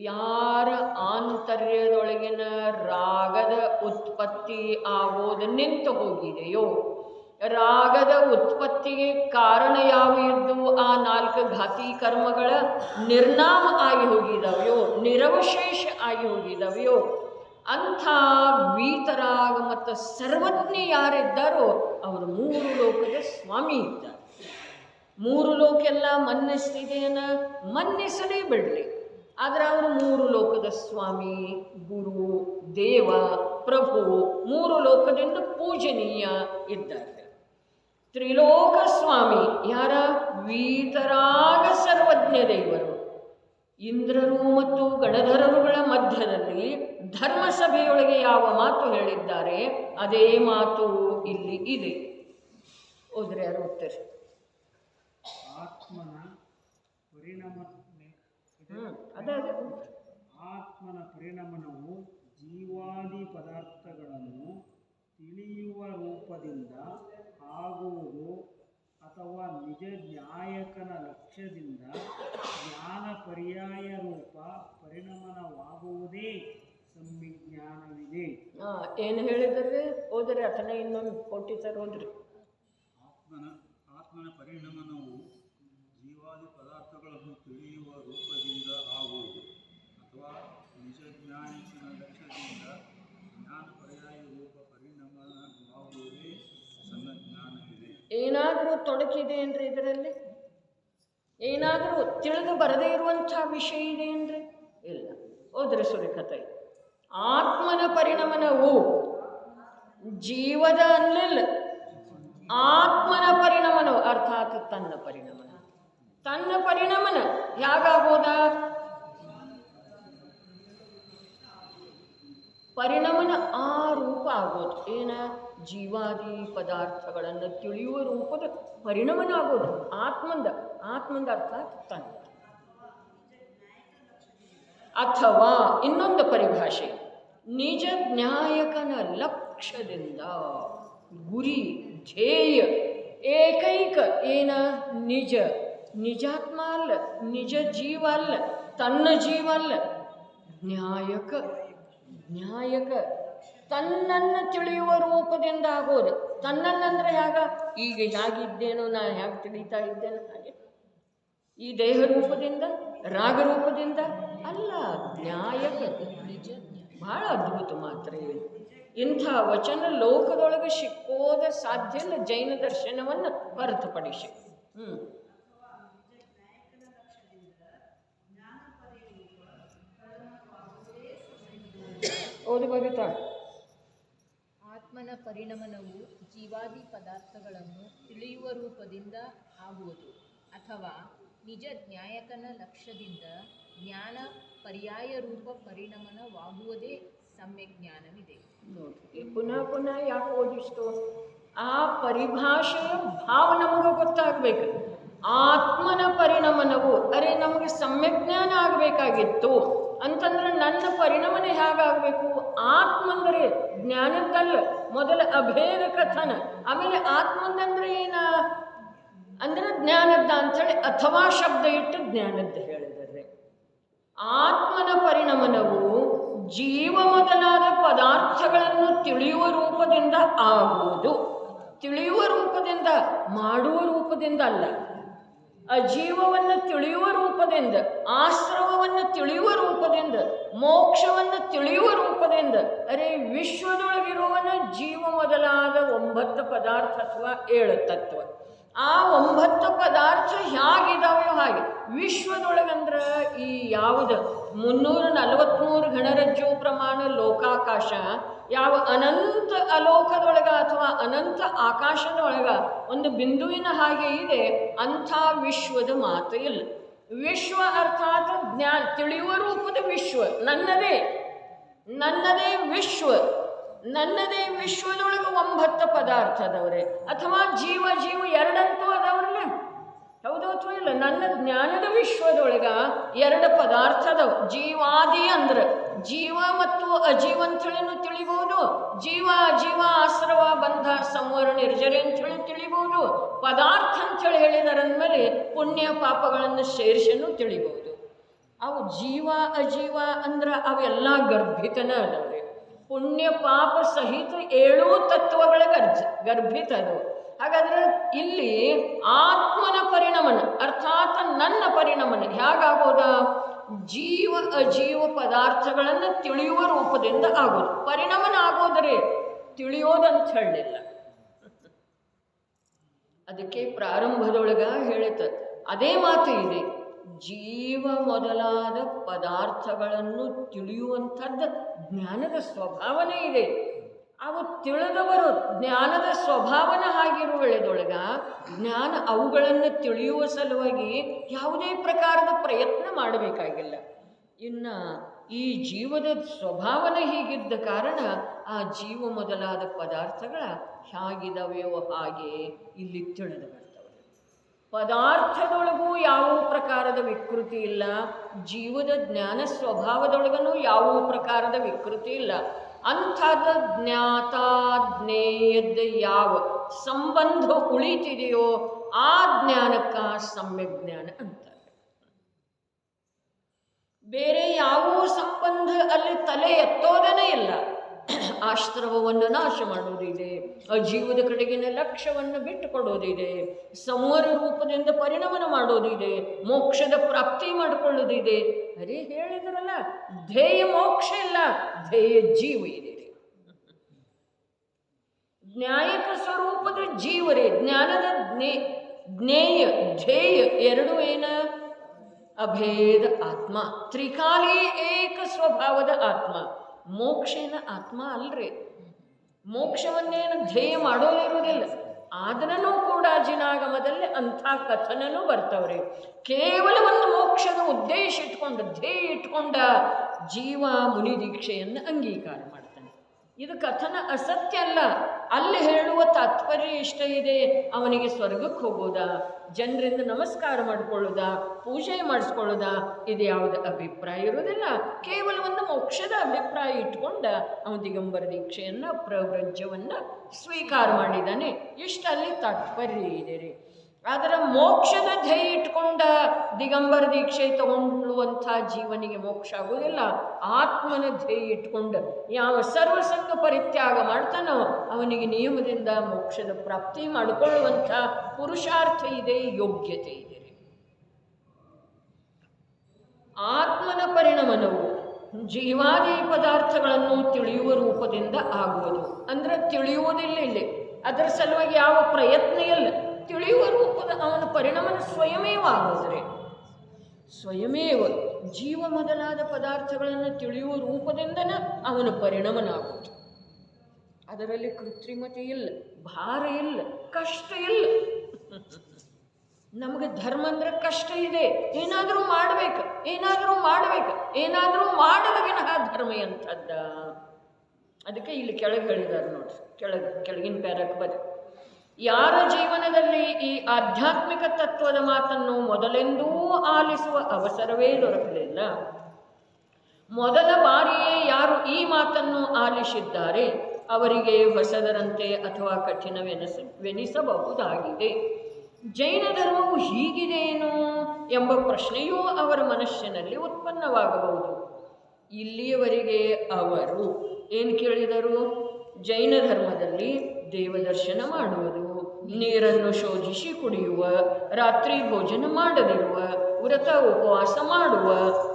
ಯಾರ ಆಂತರ್ಯದೊಳಗಿನ ರಾಗದ ಉತ್ಪತ್ತಿ ಆಗೋದು ನಿಂತು ಹೋಗಿದೆಯೋ, ರಾಗದ ಉತ್ಪತ್ತಿಗೆ ಕಾರಣ ಯಾವ ಇದ್ದು ಆ 4 ಘಾತಿ ಕರ್ಮಗಳ ನಿರ್ನಾಮ ಆಗಿ ಹೋಗಿದವೆಯೋ, ನಿರವಶೇಷ ಆಗಿ ಹೋಗಿದವೆಯೋ, ಅಂಥ ವೀತರಾಗ ಮತ್ತು ಸರ್ವಜ್ಞ ಯಾರಿದ್ದಾರೋ ಅವರು ಮೂರು ಲೋಕದ ಸ್ವಾಮಿ ಇದ್ದಾರೆ. ಮೂರು ಲೋಕ ಎಲ್ಲ ಮನ್ನಿಸ್ತಿದೆಯನ್ನ ಮನ್ನಿಸಲೇ ಬಿಡಲಿ, ಆದರೆ ಅವರು ಮೂರು ಲೋಕದ ಸ್ವಾಮಿ, ಗುರು, ದೇವ, ಪ್ರಭು, ಮೂರು ಲೋಕದಿಂದ ಪೂಜನೀಯ ಇದ್ದಾರೆ. ತ್ರಿಲೋಕ ಸ್ವಾಮಿ ಯಾರ? ವೀತರಾಗ ಸರ್ವಜ್ಞ ದೇವರು. ಇಂದ್ರರು ಮತ್ತು ಗಣಧರರುಗಳ ಮಧ್ಯದಲ್ಲಿ ಧರ್ಮಸಭೆಯೊಳಗೆ ಯಾವ ಮಾತು ಹೇಳಿದ್ದಾರೆ ಅದೇ ಮಾತು ಇಲ್ಲಿ ಇದೆ. ಹೋದ್ರೆ ಯಾರು ಹೋಗ್ತಾರೆ? ಆತ್ಮನ ಪರಿಣಮನವು ಜೀವಾದಿ ಪದಾರ್ಥಗಳನ್ನು ತಿಳಿಯುವ ರೂಪದಿಂದ ಆಗುವುದು ಅಥವಾ ನಿಜ ನ್ಯಾಯಕನ ಲಕ್ಷ್ಯದಿಂದ ಜ್ಞಾನ ಪರ್ಯಾಯ ರೂಪ ಪರಿಣಮನವಾಗುವುದೇ ಸಂವಿಜ್ಞಾನವಿದೆ. ಏನು ಹೇಳಿದರೆ ಹೋದರೆ ಅಥವಾ ಇನ್ನೊಂದು ಕೋಟಿ ಸರ್ ಹೋದ್ರಿ. ಆತ್ಮನ ಪರಿಣಮನವು ಜೀವಾದಿ ಪದಾರ್ಥಗಳನ್ನು ತಿಳಿಯುವ ರೂಪದಿಂದ ಆಗುವುದು ಅಥವಾ ನಿಜ ಜ್ಞಾನಿಕನ ಲಕ್ಷ್ಯದಿಂದ ಜ್ಞಾನ ಪರ್ಯಾಯ ರೂಪ ಪರಿಣಮನವಾಗುವುದೇ ಸನ್ನಜ್ಞಾನವಿದೆ. ಏನಾದರೂ ತೊಡಕಿದೆ ಏನ್ರಿ ಇದರಲ್ಲಿ? ಏನಾದರೂ ತಿಳಿದು ಬರದೇ ಇರುವಂಥ ವಿಷಯ ಇದೆ ಏನ್ರಿ? ಇಲ್ಲ. ಹೋದ್ರೆ ಸುರಿಕತೆ ಆತ್ಮನ ಪರಿಣಮನವು ಜೀವದ ಅನ್ನಿಲ್ಲ, ಆತ್ಮನ ಪರಿಣಮನವು ಅರ್ಥಾತ್ ತನ್ನ ಪರಿಣಮನ. ತನ್ನ ಪರಿಣಮನ ಹೇಗಾಗೋದ? ಪರಿಣಮನ ಆ ರೂಪ ಆಗೋದು. ಏನ? ಜೀವಾದಿ ಪದಾರ್ಥಗಳನ್ನು ತಿಳಿಯುವ ರೂಪದ ಪರಿಣಮನ ಆಗೋದು ಆತ್ಮಂದ. ಆತ್ಮಂದ ಅರ್ಥಾತ್ ತನ್ನ. ಅಥವಾ ಇನ್ನೊಂದು ಪರಿಭಾಷೆ, ನಿಜ ನ್ಯಾಯಕನ ಲಕ್ಷ್ಯದಿಂದ, ಗುರಿ, ಧ್ಯೇಯ, ಏಕೈಕ ಏನ? ನಿಜ. ನಿಜಾತ್ಮ ಅಲ್ಲ, ನಿಜ ಜೀವ ಅಲ್ಲ, ತನ್ನ ಜೀವ ಅಲ್ಲ. ನ್ಯಾಯಕ. ನ್ಯಾಯಕ ತನ್ನನ್ನು ತಿಳಿಯುವ ರೂಪದಿಂದ ಆಗೋದು. ತನ್ನನ್ನಂದ್ರೆ ಹೇಗ? ಈಗ ಹೇಗಿದ್ದೇನೋ ನಾ ಹೇಗೆ ತಿಳಿತಾ ಇದ್ದೇನೋ ಹಾಗೆ. ಈ ದೇಹ ರೂಪದಿಂದ, ರಾಗ ರೂಪದಿಂದ ಅಲ್ಲ. ನ್ಯಾಯಕ ನಿಜ. ಬಹಳ ಅದ್ಭುತ ಮಾತ್ರ ಇವೆ. ಇಂಥ ವಚನ ಲೋಕದೊಳಗೆ ಸಿಕ್ಕೋದ ಸಾಧ್ಯ ಇಲ್ಲ, ಜೈನ ದರ್ಶನವನ್ನು ಹೊರತುಪಡಿಸಿ. ಓದಿ ಬರುತ್ತಾ? ಆತ್ಮನ ಪರಿಣಮನವು ಜೀವಾದಿ ಪದಾರ್ಥಗಳನ್ನು ತಿಳಿಯುವ ರೂಪದಿಂದ ಆಗುವುದು ಅಥವಾ ನಿಜ ನ್ಯಾಯಕನ ಲಕ್ಷ್ಯದಿಂದ ಜ್ಞಾನ ಪರ್ಯಾಯ ರೂಪ ಪರಿಣಮನವಾಗುವುದೇ ಸಮ್ಯಕ್ ಜ್ಞಾನವಿದೆ. ನೋಡಿ, ಪುನಃ ಪುನಃ ಯಾಕೆ ಓದಿಷ್ಟು? ಆ ಪರಿಭಾಷೆಯ ಭಾವ ನಮಗೆ ಗೊತ್ತಾಗಬೇಕು. ಆತ್ಮನ ಪರಿಣಮನವು, ಅರೆ ನಮಗೆ ಸಮ್ಯಜ್ಞಾನ ಆಗಬೇಕಾಗಿತ್ತು ಅಂತಂದ್ರೆ ನನ್ನ ಪರಿಣಮನ ಹೇಗಾಗಬೇಕು? ಆತ್ಮಂದರೆ ಜ್ಞಾನದ್ದಲ್ಲ, ಮೊದಲ ಅಭೇದ ಕಥನ, ಆಮೇಲೆ ಆತ್ಮಂದಂದ್ರೆ ಏನ ಅಂದ್ರೆ ಜ್ಞಾನದ್ದ ಅಂಥೇಳಿ ಅಥವಾ ಶಬ್ದ ಇಟ್ಟು ಜ್ಞಾನದ್ದು ಹೇಳಿದರೆ. ಆತ್ಮನ ಪರಿಣಮನವು ಜೀವ ಮೊದಲಾದ ಪದಾರ್ಥಗಳನ್ನು ತಿಳಿಯುವ ರೂಪದಿಂದ ಆಗುವುದು. ತಿಳಿಯುವ ರೂಪದಿಂದ, ಮಾಡುವ ರೂಪದಿಂದ ಅಲ್ಲ. ಅಜೀವವನ್ನು ತಿಳಿಯುವ ರೂಪದಿಂದ, ಆಶ್ರಮವನ್ನು ತಿಳಿಯುವ ರೂಪದಿಂದ, ಮೋಕ್ಷವನ್ನು ತಿಳಿಯುವ ರೂಪದಿಂದ. ಅರೆ ವಿಶ್ವದೊಳಗಿರುವನ ಜೀವ ಮೊದಲಾದ 9 ಪದಾರ್ಥ ಅಥವಾ 7 ತತ್ವ. ಆ 9 ಪದಾರ್ಥ ಹೇಗಿದ್ದಾವೆಯೋ ಹಾಗೆ ವಿಶ್ವದೊಳಗಂದ್ರೆ ಈ ಯಾವುದು 343 ಗಣರಜ್ಜು ಪ್ರಮಾಣ ಲೋಕಾಕಾಶ, ಯಾವ ಅನಂತ ಅಲೋಕದೊಳಗ ಅಥವಾ ಅನಂತ ಆಕಾಶದೊಳಗ ಒಂದು ಬಿಂದುವಿನ ಹಾಗೆ ಇದೆ, ಅಂಥ ವಿಶ್ವದ ಮಾತು ಇಲ್ಲ. ವಿಶ್ವ ಅರ್ಥಾತ್ ಜ್ಞಾನ ತಿಳಿಯುವ ರೂಪದ ವಿಶ್ವ ನನ್ನದೇ. ನನ್ನದೇ ವಿಶ್ವ. ನನ್ನದೇ ವಿಶ್ವದೊಳಗೆ 9 ಪದಾರ್ಥ ಅದವ್ರೆ, ಅಥವಾ ಜೀವ ಜೀವ ಎರಡಂತೂ ಅದವ್ರಲ್ಲ. ಹೌದು ಮಹತ್ವ ಇಲ್ಲ. ನನ್ನ ಜ್ಞಾನದ ವಿಶ್ವದೊಳಗ ಎರಡು ಪದಾರ್ಥ ಅದಾವ. ಜೀವಾದಿ ಅಂದ್ರೆ ಜೀವ ಮತ್ತು ಅಜೀವ ಅಂಥೇಳಿನೂ ತಿಳಿಬಹುದು. ಜೀವ ಅಜೀವ ಆಶ್ರವ ಬಂಧ ಸಂವರ ನಿರ್ಜರೆ ಅಂಥೇಳಿ ತಿಳಿಬಹುದು. ಪದಾರ್ಥ ಅಂಥೇಳಿ ಹೇಳಿದರಂದ್ಮೇಲೆ ಪುಣ್ಯ ಪಾಪಗಳನ್ನು ಸೇರಿಸನ್ನು ತಿಳಿಬಹುದು. ಅವು ಜೀವ ಅಜೀವ ಅಂದ್ರೆ ಅವೆಲ್ಲ ಗರ್ಭಿತನ ಅದಾವೆ. ಪುಣ್ಯ ಪಾಪ ಸಹಿತ 7 ತತ್ವಗಳ ಗರ್ಭಿತ ಅದು. ಹಾಗಾದ್ರೆ ಇಲ್ಲಿ ಆತ್ಮನ ಪರಿಣಮನ ಅರ್ಥಾತ್ ನನ್ನ ಪರಿಣಮನ ಹೇಗಾಗೋದ? ಜೀವ ಅಜೀವ ಪದಾರ್ಥಗಳನ್ನು ತಿಳಿಯುವ ರೂಪದಿಂದ ಆಗೋದು. ಪರಿಣಮನ ಆಗೋದ್ರೆ ತಿಳಿಯೋದಂತ ಹೇಳಲಿಲ್ಲ. ಅದಕ್ಕೆ ಪ್ರಾರಂಭದೊಳಗ ಹೇಳಿತ ಅದೇ ಮಾತು ಇದೆ. ಜೀವ ಮೊದಲಾದ ಪದಾರ್ಥಗಳನ್ನು ತಿಳಿಯುವಂಥದ್ದು ಜ್ಞಾನದ ಸ್ವಭಾವನೆ ಇದೆ. ಅವು ತಿಳಿದವರು ಜ್ಞಾನದ ಸ್ವಭಾವನ ಆಗಿರುವ ವೇಳೆದೊಳಗ ಜ್ಞಾನ ಅವುಗಳನ್ನು ತಿಳಿಯುವ ಸಲುವಾಗಿ ಯಾವುದೇ ಪ್ರಕಾರದ ಪ್ರಯತ್ನ ಮಾಡಬೇಕಾಗಿಲ್ಲ. ಇನ್ನು ಈ ಜೀವದ ಸ್ವಭಾವನ ಹೀಗಿದ್ದ ಕಾರಣ ಆ ಜೀವ ಮೊದಲಾದ ಪದಾರ್ಥಗಳ ಹೇಗಿದವೆಯೋ ಹಾಗೆ ಇಲ್ಲಿ ತಿಳಿದು ಬರ್ತವೆ. ಪದಾರ್ಥದೊಳಗೂ ಯಾವ ಪ್ರಕಾರದ ವಿಕೃತಿ ಇಲ್ಲ. ಜೀವದ ಜ್ಞಾನ ಸ್ವಭಾವದೊಳಗನೂ ಯಾವ ಪ್ರಕಾರದ ವಿಕೃತಿ ಇಲ್ಲ. ಅಂಥದ ಜ್ಞಾತ ಜ್ಞೇಯದ ಯಾವ ಸಂಬಂಧ ಉಳಿತಿದೆಯೋ ಆ ಜ್ಞಾನಕ್ಕ ಸಮ್ಯಕ್ ಜ್ಞಾನ ಅಂತಾರೆ. ಬೇರೆ ಯಾವ ಸಂಬಂಧ ಅಲ್ಲಿ ತಲೆ ಎತ್ತೋದನೇ ಇಲ್ಲ. ಆಶ್ರವವನ್ನು ನಾಶ ಮಾಡೋದಿದೆ, ಅಜೀವದ ಕಡೆಗಿನ ಲಕ್ಷ್ಯವನ್ನು ಬಿಟ್ಟುಕೊಡೋದಿದೆ, ಸಂವರ ರೂಪದಿಂದ ಪರಿಣಮನ ಮಾಡೋದಿದೆ, ಮೋಕ್ಷದ ಪ್ರಾಪ್ತಿ ಮಾಡಿಕೊಳ್ಳೋದಿದೆ. ಅರೇ ಹೇಳಿದ್ರಲ್ಲ, ಧ್ಯೇಯ ಮೋಕ್ಷ ಇಲ್ಲ, ಧ್ಯೇಯ ಜೀವ ಇದೆ. ಜ್ಞಾಯಕ ಸ್ವರೂಪದ ಜೀವರೇ ಜ್ಞಾನದ ಜ್ಞೇಯ ಧ್ಯೇಯ ಎರಡು ಏನ? ಅಭೇದ ಆತ್ಮ, ತ್ರಿಕಾಲಿ ಏಕ ಸ್ವಭಾವದ ಆತ್ಮ. ಮೋಕ್ಷೇನ ಆತ್ಮ ಅಲ್ರಿ. ಮೋಕ್ಷವನ್ನೇನು ಧ್ಯೇಯ ಮಾಡೋದಿರುವುದಿಲ್ಲ. ಆದ್ರೂ ಕೂಡ ಜಿನಾಗಮದಲ್ಲಿ ಅಂಥ ಕಥನನೂ ಬರ್ತವ್ರಿ. ಕೇವಲ ಒಂದು ಮೋಕ್ಷದ ಉದ್ದೇಶ ಇಟ್ಕೊಂಡು ಧ್ಯೇಯ ಇಟ್ಕೊಂಡ ಜೀವ ಮುನಿ ದೀಕ್ಷೆಯನ್ನು ಅಂಗೀಕಾರ ಮಾಡ್ತಾನೆ. ಇದು ಕಥನ ಅಸತ್ಯ ಅಲ್ಲ. ಅಲ್ಲಿ ಹೇಳುವ ತಾತ್ಪರ್ಯ ಇಷ್ಟ ಇದೆ. ಅವನಿಗೆ ಸ್ವರ್ಗಕ್ಕೆ ಹೋಗೋದಾ, ಜನರಿಂದ ನಮಸ್ಕಾರ ಮಾಡಿಕೊಳ್ಳೋದಾ, ಪೂಜೆ ಮಾಡಿಸ್ಕೊಳ್ಳೋದಾ, ಇದು ಯಾವುದೇ ಅಭಿಪ್ರಾಯ ಇರೋದಿಲ್ಲ. ಕೇವಲ ಒಂದು ಮೋಕ್ಷದ ಅಭಿಪ್ರಾಯ ಇಟ್ಕೊಂಡ ಅವನ ದಿಗಂಬರ ದೀಕ್ಷೆಯನ್ನು ಪ್ರವ್ರಜ್ಯವನ್ನು ಸ್ವೀಕಾರ ಮಾಡಿದ್ದಾನೆ. ಇಷ್ಟಲ್ಲಿ ತಾತ್ಪರ್ಯ ಇದೆ ರೀ. ಆದರೆ ಮೋಕ್ಷದ ಧ್ಯೇಯ ಇಟ್ಕೊಂಡ ದಿಗಂಬರ ದೀಕ್ಷೆ ತಗೊಳ್ಳುವಂಥ ಜೀವನಿಗೆ ಮೋಕ್ಷ ಆಗೋದಿಲ್ಲ. ಆತ್ಮನ ಧ್ಯೇಯ ಇಟ್ಕೊಂಡು ಯಾವ ಸರ್ವಸಂಗ ಪರಿತ್ಯಾಗ ಮಾಡ್ತಾನೋ ಅವನಿಗೆ ನಿಯಮದಿಂದ ಮೋಕ್ಷದ ಪ್ರಾಪ್ತಿ ಮಾಡಿಕೊಳ್ಳುವಂಥ ಪುರುಷಾರ್ಥ ಇದೆ, ಯೋಗ್ಯತೆ ಇದೆ. ಆತ್ಮನ ಪರಿಣಮನವು ಜೀವಾದಿ ಪದಾರ್ಥಗಳನ್ನು ತಿಳಿಯುವ ರೂಪದಿಂದ ಆಗುವುದು. ಅಂದರೆ ತಿಳಿಯುವುದಿಲ್ಲ ಇಲ್ಲಿ. ಅದರ ಸಲುವಾಗಿ ಯಾವ ಪ್ರಯತ್ನ ಇಲ್ಲ. ತಿಳಿಯುವ ರೂಪದ ಅವನ ಪರಿಣಮನ ಸ್ವಯಮೇವ ಆಗೋದ್ರೆ, ಸ್ವಯಮೇವ ಜೀವ ಮೊದಲಾದ ಪದಾರ್ಥಗಳನ್ನು ತಿಳಿಯುವ ರೂಪದಿಂದನ ಅವನ ಪರಿಣಮನಾಗುವುದು. ಅದರಲ್ಲಿ ಕೃತ್ರಿಮತೆ ಇಲ್ಲ, ಭಾರ ಇಲ್ಲ, ಕಷ್ಟ ಇಲ್ಲ. ನಮಗೆ ಧರ್ಮ ಅಂದ್ರೆ ಕಷ್ಟ ಇದೆ. ಏನಾದರೂ ಮಾಡಬೇಕು, ಏನಾದರೂ ಮಾಡದ ವಿನಃ ಧರ್ಮ ಎಂಥದ್ದ. ಅದಕ್ಕೆ ಇಲ್ಲಿ ಕೆಳಗೆ ಹೇಳಿದ್ದಾರೆ ನೋಡ್ರಿ, ಕೆಳಗಿನ ಪ್ಯಾರಕ್ಕೆ ಬರೀ. ಯಾರ ಜೀವನದಲ್ಲಿ ಈ ಆಧ್ಯಾತ್ಮಿಕ ತತ್ವದ ಮಾತನ್ನು ಮೊದಲೆಂದೂ ಆಲಿಸುವ ಅವಸರವೇ ದೊರಕಲಿಲ್ಲ, ಮೊದಲ ಬಾರಿಯೇ ಯಾರು ಈ ಮಾತನ್ನು ಆಲಿಸಿದ್ದಾರೆ ಅವರಿಗೆ ಹೊಸದರಂತೆ ಅಥವಾ ಕಠಿಣವೆನಿಸಬಹುದಾಗಿದೆ. ಜೈನ ಧರ್ಮವು ಹೀಗಿದೆಯೇನೋ ಎಂಬ ಪ್ರಶ್ನೆಯೂ ಅವರ ಮನಸ್ಸಿನಲ್ಲಿ ಉತ್ಪನ್ನವಾಗಬಹುದು. ಇಲ್ಲಿಯವರೆಗೆ ಅವರು ಏನು ಕೇಳಿದರು? ಜೈನ ಧರ್ಮದಲ್ಲಿ ದೇವದರ್ಶನ ಮಾಡುವುದು, ನೀರನ್ನು ಶೋಧಿಸಿ ಕುಡಿಯುವ, ರಾತ್ರಿ ಭೋಜನ ಮಾಡದಿರುವ, ವ್ರತ ಉಪವಾಸ ಮಾಡುವ,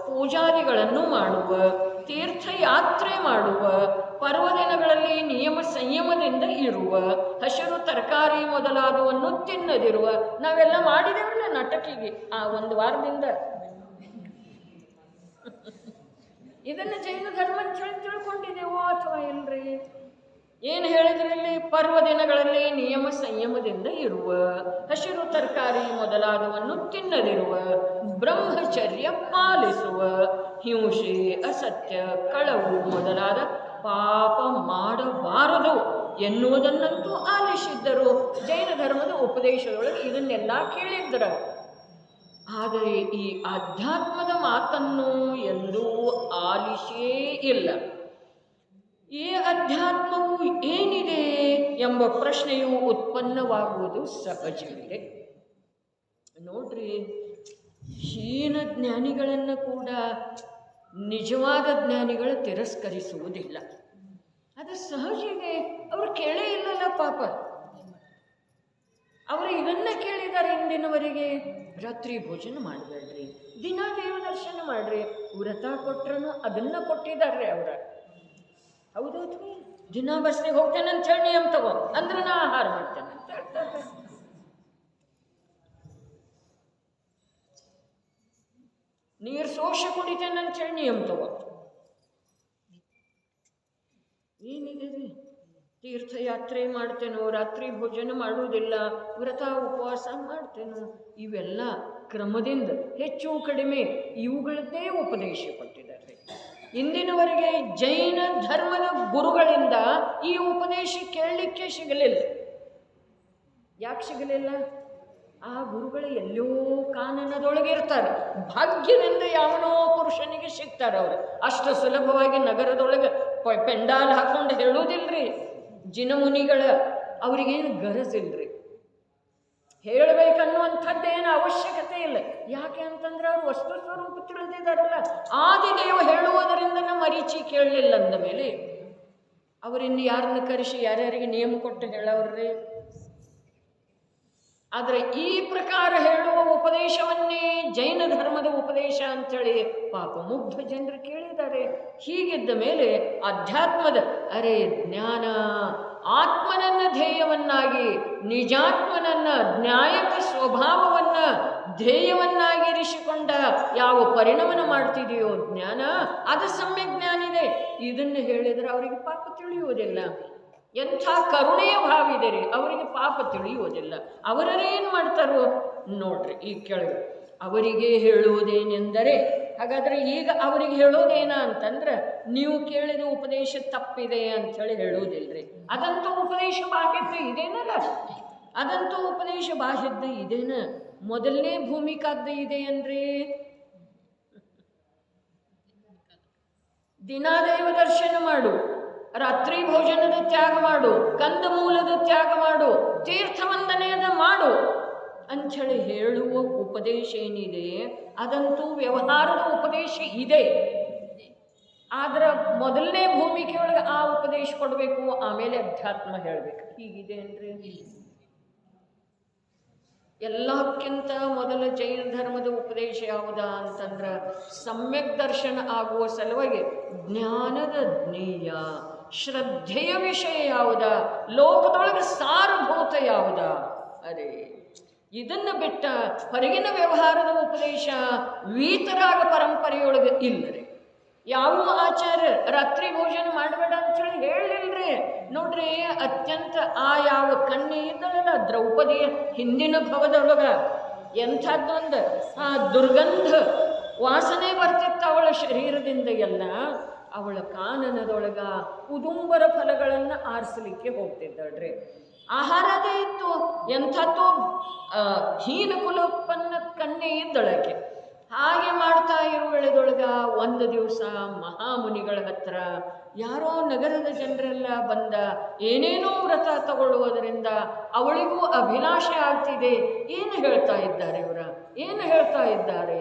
ಪೂಜಾದಿಗಳನ್ನು ಮಾಡುವ, ತೀರ್ಥಯಾತ್ರೆ ಮಾಡುವ, ಪರ್ವದಿನಗಳಲ್ಲಿ ನಿಯಮ ಸಂಯಮದಿಂದ ಇರುವ, ಹಸಿರು ತರಕಾರಿ ಮೊದಲಾದವನ್ನು ತಿನ್ನದಿರುವ. ನಾವೆಲ್ಲ ಮಾಡಿದೇವಲ್ಲ ನಾಟಕಿಗೆ ಆ ಒಂದು ವಾರದಿಂದ. ಇದನ್ನು ಜೈನ ಧರ್ಮ ತಿಳ್ಕೊಂಡಿದ್ದೇವೋ ಅಥವಾ ಇಲ್ರಿ? ಏನು ಹೇಳಿದ್ರಲ್ಲಿ? ಪರ್ವದಿನಗಳಲ್ಲಿ ನಿಯಮ ಸಂಯಮದಿಂದ ಇರುವ, ಹಸಿರು ತರಕಾರಿ ಮೊದಲಾದವನ್ನು ತಿನ್ನದಿರುವ, ಬ್ರಹ್ಮಚರ್ಯ ಪಾಲಿಸುವ, ಹಿಂಸೆ, ಅಸತ್ಯ, ಕಳವು ಮೊದಲಾದ ಪಾಪ ಮಾಡಬಾರದು ಎನ್ನುವುದನ್ನಂತೂ ಆಲಿಸಿದ್ದರು. ಜೈನ ಧರ್ಮದ ಉಪದೇಶದೊಳಗೆ ಇದನ್ನೆಲ್ಲ ಕೇಳಿದ್ರು. ಆದರೆ ಈ ಆಧ್ಯಾತ್ಮದ ಮಾತನ್ನು ಎಂದೂ ಆಲಿಸೇ ಇಲ್ಲ. ಈ ಅಧ್ಯಾತ್ಮವು ಏನಿದೆ ಎಂಬ ಪ್ರಶ್ನೆಯು ಉತ್ಪನ್ನವಾಗುವುದು ಸಹಜವಿದೆ. ನೋಡ್ರಿ, ಹೀನ ಜ್ಞಾನಿಗಳನ್ನು ಕೂಡ ನಿಜವಾದ ಜ್ಞಾನಿಗಳು ತಿರಸ್ಕರಿಸುವುದಿಲ್ಲ. ಅದು ಸಹಜ ಇದೆ. ಅವರು ಕೇಳೇ ಇಲ್ಲಲ್ಲ ಪಾಪ. ಅವರು ಇದನ್ನ ಕೇಳಿದ್ದಾರೆ ಇಂದಿನವರೆಗೆ. ರಾತ್ರಿ ಭೋಜನ ಮಾಡಬೇಡ್ರಿ, ದಿನ ದೇವ ದರ್ಶನ ಮಾಡ್ರಿ, ವ್ರತ ಕೊಟ್ರೂ ಅದನ್ನ ಕೊಟ್ಟಿದ್ದಾರೆ ಅವರ. ಹೌದು, ದಿನ ಬಸ್ಸಿಗೆ ಹೋಗ್ತೇನೆ ಅಂತ ಹೇಳಿ ನಿಯಮ ತಗೋ ಅಂದ್ರೆ ನಾ ಆಹಾರ ಮಾಡ್ತೇನೆ ಅಂತ ಹೇಳ್ತಾರೆ. ನೀರು ಸೋಷ ಕುಡಿತೇನೆ ಅಂತ ಹೇಳಿ ನಿಯಮ ತಗೋ. ಏನಿದೆ ರೀ? ತೀರ್ಥಯಾತ್ರೆ ಮಾಡ್ತೇನೋ, ರಾತ್ರಿ ಭೋಜನ ಮಾಡುವುದಿಲ್ಲ, ವ್ರತ ಉಪವಾಸ ಮಾಡ್ತೇನೋ, ಇವೆಲ್ಲ ಕ್ರಮದಿಂದ ಹೆಚ್ಚು ಕಡಿಮೆ ಇವುಗಳದ್ದೇ ಉಪದೇಶ ಕೊಟ್ಟಿದ್ದಾರೆ. ಇಂದಿನವರೆಗೆ ಜೈನ ಧರ್ಮದ ಗುರುಗಳಿಂದ ಈ ಉಪದೇಶ ಕೇಳಲಿಕ್ಕೆ ಸಿಗಲಿಲ್ಲ. ಯಾಕೆ ಸಿಗಲಿಲ್ಲ? ಆ ಗುರುಗಳು ಎಲ್ಲೋ ಕಾನನದೊಳಗೆ ಇರ್ತಾರೆ. ಭಾಗ್ಯದಿಂದ ಯಾವನೋ ಪುರುಷನಿಗೆ ಸಿಗ್ತಾರೆ. ಅವರು ಅಷ್ಟು ಸುಲಭವಾಗಿ ನಗರದೊಳಗೆ ಪೆಂಡಾಲ್ ಹಾಕೊಂಡು ಹೇಳುವುದಿಲ್ರಿ. ಜಿನಮುನಿಗಳ ಅವರಿಗೇನು ಗರಜಿಲ್ರಿ, ಹೇಳಬೇಕನ್ನುವಂಥದ್ದೇನು ಅವಶ್ಯಕತೆ ಇಲ್ಲ. ಯಾಕೆ ಅಂತಂದ್ರೆ ಅವರು ವಸ್ತು ಸ್ವರೂಪ ತಿಳಿದಿದ್ದಾರಲ್ಲ. ಆದಿದೇವ ಹೇಳುವುದರಿಂದ ನಮ್ಮ ಮರೀಚಿ ಕೇಳಲಿಲ್ಲ ಅಂದ ಮೇಲೆ ಅವರಿನ್ನು ಯಾರನ್ನ ಕರೆಸಿ ಯಾರ್ಯಾರಿಗೆ ನಿಯಮ ಕೊಟ್ಟು ಹೇಳವ್ರಿ? ಆದರೆ ಈ ಪ್ರಕಾರ ಹೇಳುವ ಉಪದೇಶವನ್ನೇ ಜೈನ ಧರ್ಮದ ಉಪದೇಶ ಅಂಥೇಳಿ ಪಾಪ ಮುಗ್ಧ ಜನರು ಕೇಳಿದ್ದಾರೆ. ಹೀಗಿದ್ದ ಮೇಲೆ ಅಧ್ಯಾತ್ಮದ ಜ್ಞಾನ ಆತ್ಮನನ್ನ ಧ್ಯೇಯವನ್ನಾಗಿ, ನಿಜಾತ್ಮನನ್ನ ನ್ಯಾಯಕ ಸ್ವಭಾವವನ್ನ ಧ್ಯೇಯವನ್ನಾಗಿರಿಸಿಕೊಂಡ ಯಾವ ಪರಿಣಾಮನ ಮಾಡ್ತಿದೆಯೋ ಜ್ಞಾನ, ಅದು ಸಮ್ಯಕ್ ಜ್ಞಾನ ಇದೆ. ಇದನ್ನು ಹೇಳಿದರೆ ಅವರಿಗೆ ಪಾಪ ತಿಳಿಯುವುದಿಲ್ಲ. ಎಂಥ ಕರುಣೆಯ ಭಾವ ಇದೆ ರೀ, ಅವರಿಗೆ ಪಾಪ ತಿಳಿಯುವುದಿಲ್ಲ. ಅವರೇನು ಮಾಡ್ತಾರೋ ನೋಡ್ರಿ. ಈಗ ಕೆಳಗೆ ಅವರಿಗೆ ಹೇಳುವುದೇನೆಂದರೆ, ಹಾಗಾದರೆ ಈಗ ಅವರಿಗೆ ಹೇಳೋದೇನ ಅಂತಂದ್ರೆ, ನೀವು ಕೇಳಿದ ಉಪದೇಶ ತಪ್ಪಿದೆ ಅಂಥೇಳಿ ಹೇಳುವುದಿಲ್ರಿ. ಅದಂತೂ ಉಪದೇಶ ಬಾಹಿದ್ದ ಇದೇನಲ್ಲ, ಅದಂತೂ ಉಪದೇಶ ಬಾಹಿದ್ದ ಇದೇನ. ಮೊದಲನೇ ಭೂಮಿಕಾದ್ದ ಇದೆಯನ್ರಿ. ದಿನಾದೇವ ದರ್ಶನ ಮಾಡು, ರಾತ್ರಿ ಭೋಜನದ ತ್ಯಾಗ ಮಾಡು, ಕಂದ ಮೂಲದ ತ್ಯಾಗ ಮಾಡು, ತೀರ್ಥವಂದನೆಯದ ಮಾಡು ಅಂಥೇಳಿ ಹೇಳುವ ಉಪದೇಶ ಏನಿದೆ ಅದಂತೂ ವ್ಯವಹಾರದ ಉಪದೇಶ ಇದೆ. ಆದ್ರೆ ಮೊದಲನೇ ಭೂಮಿಕೆಯೊಳಗೆ ಆ ಉಪದೇಶ ಕೊಡಬೇಕು, ಆಮೇಲೆ ಅಧ್ಯಾತ್ಮ ಹೇಳಬೇಕು. ಹೀಗಿದೆ ಅಂದ್ರೆ ಎಲ್ಲಕ್ಕಿಂತ ಮೊದಲ ಜೈನ ಧರ್ಮದ ಉಪದೇಶ ಯಾವುದ ಅಂತಂದ್ರೆ, ಸಮ್ಯಕ್ ದರ್ಶನ ಆಗುವ ಸಲುವಾಗಿ ಜ್ಞಾನದ ಜ್ಞೇಯ, ಶ್ರದ್ಧೆಯ ವಿಷಯ ಯಾವುದ, ಲೋಕದೊಳಗೆ ಸಾರಭೂತ ಯಾವುದ. ಇದನ್ನು ಬಿಟ್ಟ ಹೊರಗಿನ ವ್ಯವಹಾರದ ಉಪದೇಶ ವೀತರಾಗ ಪರಂಪರೆಯೊಳಗೆ ಇಲ್ಲರಿ. ಯಾವ ಆಚಾರ್ಯ ರಾತ್ರಿ ಭೋಜನ ಮಾಡಬೇಡ ಅಂಥೇಳಿ ಹೇಳಿಲ್ರಿ. ನೋಡ್ರಿ, ಅತ್ಯಂತ ಆ ಯಾವ ಕನ್ಯೆ ಇದ್ದಳಲ್ಲ ದ್ರೌಪದಿಯ ಹಿಂದಿನ ಭವದೊಳಗ ಎಂಥದ್ದೊಂದು ಆ ದುರ್ಗಂಧ ವಾಸನೆ ಬರ್ತಿತ್ತು ಅವಳ ಶರೀರದಿಂದ. ಎಲ್ಲ ಅವಳ ಕಾನನದೊಳಗ ಉದುಂಬರ ಫಲಗಳನ್ನು ಆರಿಸಲಿಕ್ಕೆ ಹೋಗ್ತಿದ್ದಳ್ರಿ. ಆಹಾರದೇ ಇತ್ತು. ಎಂಥದ್ದು ಹೀನ ಕುಲೋತ್ಪನ್ನ ಕನ್ಯೆ ಇದ್ದಳಕ್ಕೆ. ಹಾಗೆ ಮಾಡ್ತಾ ಇರುವೆಳೆದೊಳಗ ಒಂದು ದಿವಸ ಮಹಾಮುನಿಗಳ ಹತ್ರ ಯಾರೋ ನಗರದ ಜನರೆಲ್ಲ ಬಂದ ಏನೇನೋ ವ್ರತ ತಗೊಳ್ಳುವುದರಿಂದ ಅವಳಿಗೂ ಅಭಿಲಾಷೆ ಆಗ್ತಿದೆ. ಏನು ಹೇಳ್ತಾ ಇದ್ದಾರೆ ಇವರ, ಏನು ಹೇಳ್ತಾ ಇದ್ದಾರೆ,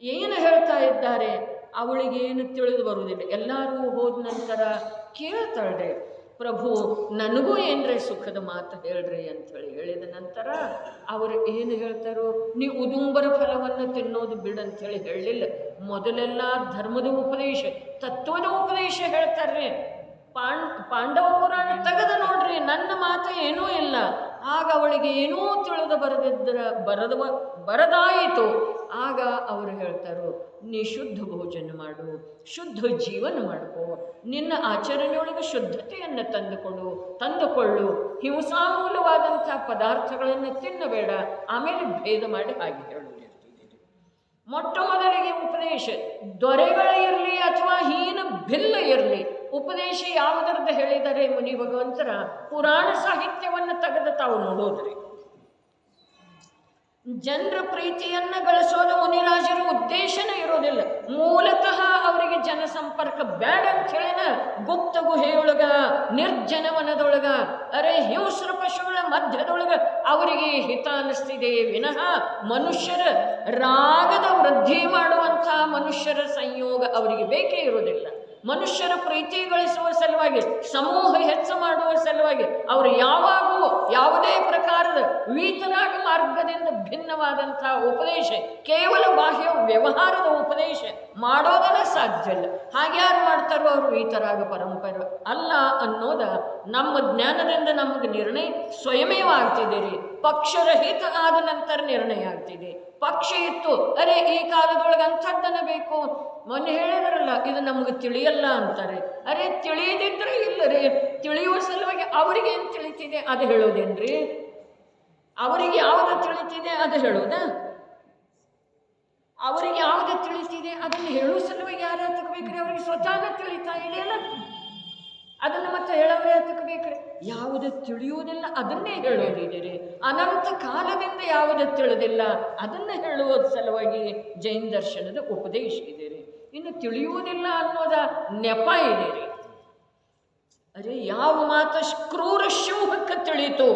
ಏನು ಹೇಳ್ತಾ ಇದ್ದಾರೆ ಅವಳಿಗೇನು ತಿಳಿದು ಬರುವುದಿಲ್ಲ. ಎಲ್ಲರೂ ಹೋದ ನಂತರ ಕೇಳ್ತಾಳ್ರಿ, ಪ್ರಭು ನನಗೂ ಏನ್ರಿ ಸುಖದ ಮಾತು ಹೇಳ್ರಿ ಅಂಥೇಳಿ ಹೇಳಿದ ನಂತರ ಅವರು ಏನು ಹೇಳ್ತಾರೋ, ನೀವು ಉದುಂಬರ ಫಲವನ್ನು ತಿನ್ನೋದು ಬಿಡಂಥೇಳಿ ಹೇಳಲಿಲ್ಲ. ಮೊದಲೆಲ್ಲ ಧರ್ಮದ ಉಪದೇಶ, ತತ್ವದ ಉಪದೇಶ ಹೇಳ್ತಾರೆ. ಪಾಂಡವ ಪುರಾಣ ತೆಗೆದು ನೋಡ್ರಿ, ನನ್ನ ಮಾತು ಏನೂ ಇಲ್ಲ. ಆಗ ಅವಳಿಗೆ ಏನೂ ತಿಳಿದು ಬರದಾಯಿತು. ಆಗ ಅವರು ಹೇಳ್ತಾರೋ, ನೀ ಶುದ್ಧ ಭೋಜನ ಮಾಡು, ಶುದ್ಧ ಜೀವನ ಮಾಡ್ಕೋ, ನಿನ್ನ ಆಚರಣೆಯೊಳಗೆ ಶುದ್ಧತೆಯನ್ನು ತಂದುಕೊಳ್ಳು, ಹಿಂಸಾಮೂಲವಾದಂಥ ಪದಾರ್ಥಗಳನ್ನು ತಿನ್ನಬೇಡ, ಆಮೇಲೆ ಭೇದ ಮಾಡಿ ಹಾಗೆ ಹೇಳುವುದಿರ್ತೀವಿ. ಮೊಟ್ಟ ಮೊದಲಿಗೆ ಉಪದೇಶ ದೊರೆಗಳ ಇರಲಿ ಅಥವಾ ಹೀನ ಭಿಲ್ಲ ಇರಲಿ, ಉಪದೇಶ ಯಾವುದರದ್ದು ಹೇಳಿದರೆ ಮುನಿ ಭಗವಂತರ ಪುರಾಣ ಸಾಹಿತ್ಯವನ್ನು ತೆಗೆದು ತಾವು ನೋಡೋದ್ರಿ. ಜನರ ಪ್ರೀತಿಯನ್ನು ಗಳಿಸೋದು ಮುನಿರಾಜರ ಉದ್ದೇಶನೇ ಇರೋದಿಲ್ಲ. ಮೂಲತಃ ಅವರಿಗೆ ಜನಸಂಪರ್ಕ ಬೇಡ ಅಂತ ಹೇಳಿನ ಗುಪ್ತ ಗುಹೆಯೊಳಗ ನಿರ್ಜನವನದೊಳಗ ಹಿಂಸ್ರ ಪಶುಗಳ ಮಧ್ಯದೊಳಗ ಅವರಿಗೆ ಹಿತ ಅನ್ನಿಸ್ತಿದೆ ವಿನಃ ಮನುಷ್ಯರ ರಾಗದ ವೃದ್ಧಿ ಮಾಡುವಂಥ ಮನುಷ್ಯರ ಸಂಯೋಗ ಅವರಿಗೆ ಬೇಕೇ ಇರುವುದಿಲ್ಲ. ಮನುಷ್ಯರ ಪ್ರೀತಿ ಗಳಿಸುವ ಸಲುವಾಗಿ, ಸಮೂಹ ಹೆಚ್ಚು ಮಾಡುವ ಸಲುವಾಗಿ ಅವರು ಯಾವಾಗೂ ಯಾವುದೇ ಪ್ರಕಾರದ ವೀತರಾಗ ಮಾರ್ಗದಿಂದ ಭಿನ್ನವಾದಂಥ ಉಪದೇಶ, ಕೇವಲ ಬಾಹ್ಯ ವ್ಯವಹಾರದ ಉಪದೇಶ ಮಾಡೋದನ್ನ ಸಾಧ್ಯ ಇಲ್ಲ. ಹಾಗ್ಯಾರು ಮಾಡ್ತಾರೋ ಅವರು ವೀತರಾಗ ಪರಂಪರೆ ಅಲ್ಲ ಅನ್ನೋದ ನಮ್ಮ ಜ್ಞಾನದಿಂದ ನಮಗೆ ನಿರ್ಣಯ ಸ್ವಯಮೇವ ಆಗ್ತಿದ್ದೀರಿ. ಪಕ್ಷರಹಿತ ಆದ ನಂತರ ನಿರ್ಣಯ ಆಗ್ತಿದೆ. ಪಕ್ಷ ಇತ್ತು, ಈ ಕಾಲದೊಳಗೆ ಅಂಥದ್ದನ್ನ ಬೇಕು, ಮೊನ್ನೆ ಹೇಳಿದ್ರಲ್ಲ ಇದು ನಮಗೆ ತಿಳಿಯಲ್ಲ ಅಂತಾರೆ. ತಿಳಿಯದಿದ್ರೆ ಇಲ್ಲರಿ, ತಿಳಿಯುವ ಸಲುವಾಗಿ ಅವ್ರಿಗೆ ಏನು ತಿಳಿತಿದೆ ಅದು ಹೇಳೋದೇನ್ರಿ? ಅವರಿಗೆ ಯಾವುದು ತಿಳಿತಿದೆ ಅದು ಹೇಳೋದ? ಅವರಿಗೆ ಯಾವುದು ತಿಳಿತಿದೆ ಅದನ್ನು ಹೇಳುವ ಸಲುವಾಗಿ ಯಾರು ಹತ್ತಬೇಕ್ರಿ? ಅವ್ರಿಗೆ ಸ್ವತಃ ತಿಳಿತಾ ಇದೆಯಲ್ಲ, ಅದನ್ನು ಮತ್ತೆ ಹೇಳೋರೇ ಹತ್ತಬೇಕ್ರಿ. ಯಾವುದು ತಿಳಿಯುವುದಿಲ್ಲ ಅದನ್ನೇ ಹೇಳೋದಿದೆ. ಅನಂತ ಕಾಲದಿಂದ ಯಾವುದು ತಿಳಿದಿಲ್ಲ ಅದನ್ನು ಹೇಳುವ ಸಲುವಾಗಿ ಜೈನ ದರ್ಶನದ ಉಪದೇಶ ಇದೆ ರೀ. ಇನ್ನು ತಿಳಿಯುವುದಿಲ್ಲ ಅನ್ನೋದ ನೆಪ ಇದೆ ರೀ. ಯಾವ ಮಾತ ಕ್ರೂರ ಶಿವಕ್ಕೆ ತಿಳಿತು,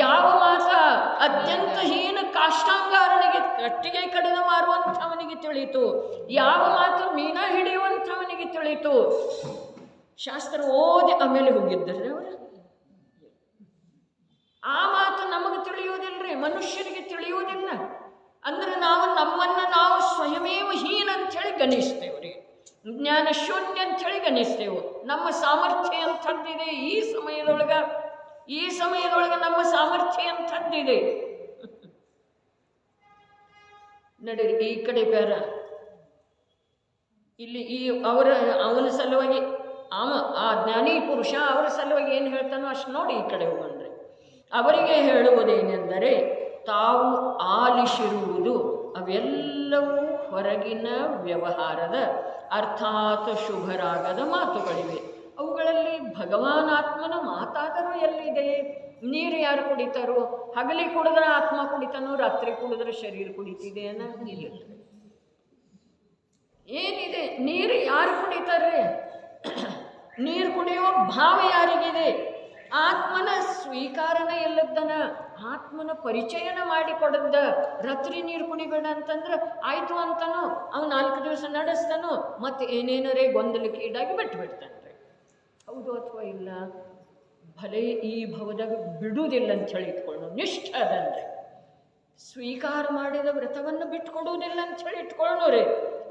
ಯಾವ ಮಾತ ಅತ್ಯಂತ ಹೀನ ಕಾಷ್ಟಾಂಗಾರನಿಗೆ ಕಟ್ಟಿಗೆ ಕಡಿದು ಮಾರುವಂಥವನಿಗೆ ತಿಳಿತು, ಯಾವ ಮಾತು ಮೀನ ಹಿಡಿಯುವಂಥವನಿಗೆ ತಿಳಿತು. ಶಾಸ್ತ್ರ ಓದಿ ಆಮೇಲೆ ಹೋಗಿದ್ದರೆ ಅವರು. ಆ ಮಾತು ನಮಗೆ ತಿಳಿಯುವುದಿಲ್ಲರಿ, ಮನುಷ್ಯರಿಗೆ ತಿಳಿಯುವುದಿಲ್ಲ. ಅಂದ್ರೆ ನಾವು ನಮ್ಮನ್ನು ನಾವು ಸ್ವಯಮೇವ ಹೀನ ಅಂಥೇಳಿ ಗಣಿಸ್ತೇವ್ರಿ, ಜ್ಞಾನ ಶೂನ್ಯ ಅಂಥೇಳಿ ಗಣಿಸ್ತೇವೆ. ನಮ್ಮ ಸಾಮರ್ಥ್ಯ ಅಂಥದ್ದಿದೆ ಈ ಸಮಯದೊಳಗೆ ನಮ್ಮ ಸಾಮರ್ಥ್ಯ ಅಂಥದ್ದಿದೆ. ನಡೀರಿ ಈ ಕಡೆ ಬೇರ, ಇಲ್ಲಿ ಅವನ ಸಲುವಾಗಿ ಆ ಜ್ಞಾನಿ ಪುರುಷ ಅವರ ಸಲುವಾಗಿ ಏನು ಹೇಳ್ತಾನೋ ಅಷ್ಟು ನೋಡಿ ಈ ಕಡೆ ಹೋಗಣ್ರಿ. ಅವರಿಗೆ ಹೇಳುವುದೇನೆಂದರೆ, ತಾವು ಆಲಿಸಿರುವುದು ಅವೆಲ್ಲವೂ ಹೊರಗಿನ ವ್ಯವಹಾರದ ಅರ್ಥಾತ್ ಶುಭರಾಗದ ಮಾತುಗಳಿವೆ. ಅವುಗಳಲ್ಲಿ ಭಗವಾನಾತ್ಮನ ಮಾತಾದರೂ ಎಲ್ಲಿದೆ? ನೀರು ಯಾರು ಕುಡಿತಾರೋ? ಹಗಲಿ ಕುಡಿದ್ರೆ ಆತ್ಮ ಕುಡಿತಾನೋ, ರಾತ್ರಿ ಕುಡಿದ್ರೆ ಶರೀರ ಕುಡಿತಿದೆ ಅನ್ನೋ ಏನಿದೆ? ನೀರು ಯಾರು ಕುಡಿತಾರೆ? ನೀರು ಕುಡಿಯುವ ಭಾವ ಯಾರಿಗಿದೆ? ಆತ್ಮನ ಸ್ವೀಕಾರನ ಎಲ್ಲದ್ದನ, ಆತ್ಮನ ಪರಿಚಯನ ಮಾಡಿಕೊಡದ್ದ. ರಾತ್ರಿ ನೀರು ಕುಡಿಬೇಡ ಅಂತಂದ್ರೆ ಆಯ್ತು ಅಂತಾನೋ, ಅವ್ನು 4 ದಿವಸ ನಡೆಸ್ತಾನೋ, ಮತ್ತೆ ಏನೇನರೇ ಗೊಂದಲಕ್ಕೆ ಈಡಾಗಿ ಬಿಟ್ಬಿಡ್ತಾನೆ. ಹೌದು ಅಥವಾ ಇಲ್ಲ? ಭಲೆ ಈ ಭವದಾಗ ಬಿಡುವುದಿಲ್ಲ ಅಂತ ಹೇಳಿ ಇಟ್ಕೊಳ್ಳೋ ನಿಷ್ಠ ಅದಂದ್ರೆ, ಸ್ವೀಕಾರ ಮಾಡಿದ ವ್ರತವನ್ನು ಬಿಟ್ಕೊಡುವುದಿಲ್ಲ ಅಂತ ಹೇಳಿ ಇಟ್ಕೊಳ್ಳೋರೆ.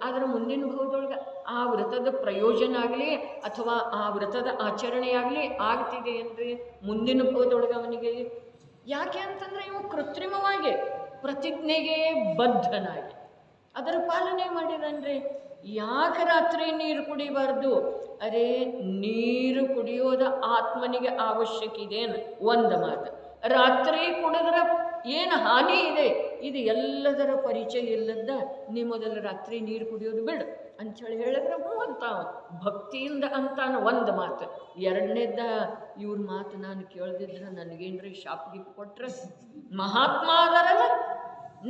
ಆದರೆ ಮುಂದಿನ ಭವದೊಳಗೆ ಆ ವ್ರತದ ಪ್ರಯೋಜನ ಆಗಲಿ ಅಥವಾ ಆ ವ್ರತದ ಆಚರಣೆಯಾಗಲಿ ಆಗ್ತಿದೆ ಅಂದರೆ ಮುಂದಿನ ಭವದೊಳಗೆ ಅವನಿಗೆ ಯಾಕೆ ಅಂತಂದರೆ ಇವು ಕೃತ್ರಿಮವಾಗಿ ಪ್ರತಿಜ್ಞೆಗೆ ಬದ್ಧನಾಗಿ ಅದರ ಪಾಲನೆ ಮಾಡಿದನ್ರಿ. ಯಾಕೆ ರಾತ್ರಿ ನೀರು ಕುಡಿಬಾರ್ದು? ನೀರು ಕುಡಿಯೋದ ಆತ್ಮನಿಗೆ ಅವಶ್ಯಕ ಇದೆ ಒಂದು ಮಾತು. ರಾತ್ರಿ ಕುಡಿದ್ರೆ ಏನು ಹಾನಿ ಇದೆ ಇದು ಎಲ್ಲದರ ಪರಿಚಯ ಇಲ್ಲದ ನೀ ಮೊದಲು ರಾತ್ರಿ ನೀರು ಕುಡಿಯೋದು ಬಿಡ ಅಂಥೇಳಿ ಹೇಳಿದ್ರೆ ಅಂತಾವ ಭಕ್ತಿಯಿಂದ ಅಂತಾನ ಒಂದು ಮಾತು. ಎರಡನೇದ ಇವ್ರ ಮಾತು ನಾನು ಕೇಳ್ದಿದ್ರೆ ನನಗೇನ್ರಿ ಶಾಪ್ ಗೀಪ್ ಕೊಟ್ರೆ, ಮಹಾತ್ಮ ಆದರಲ್ಲ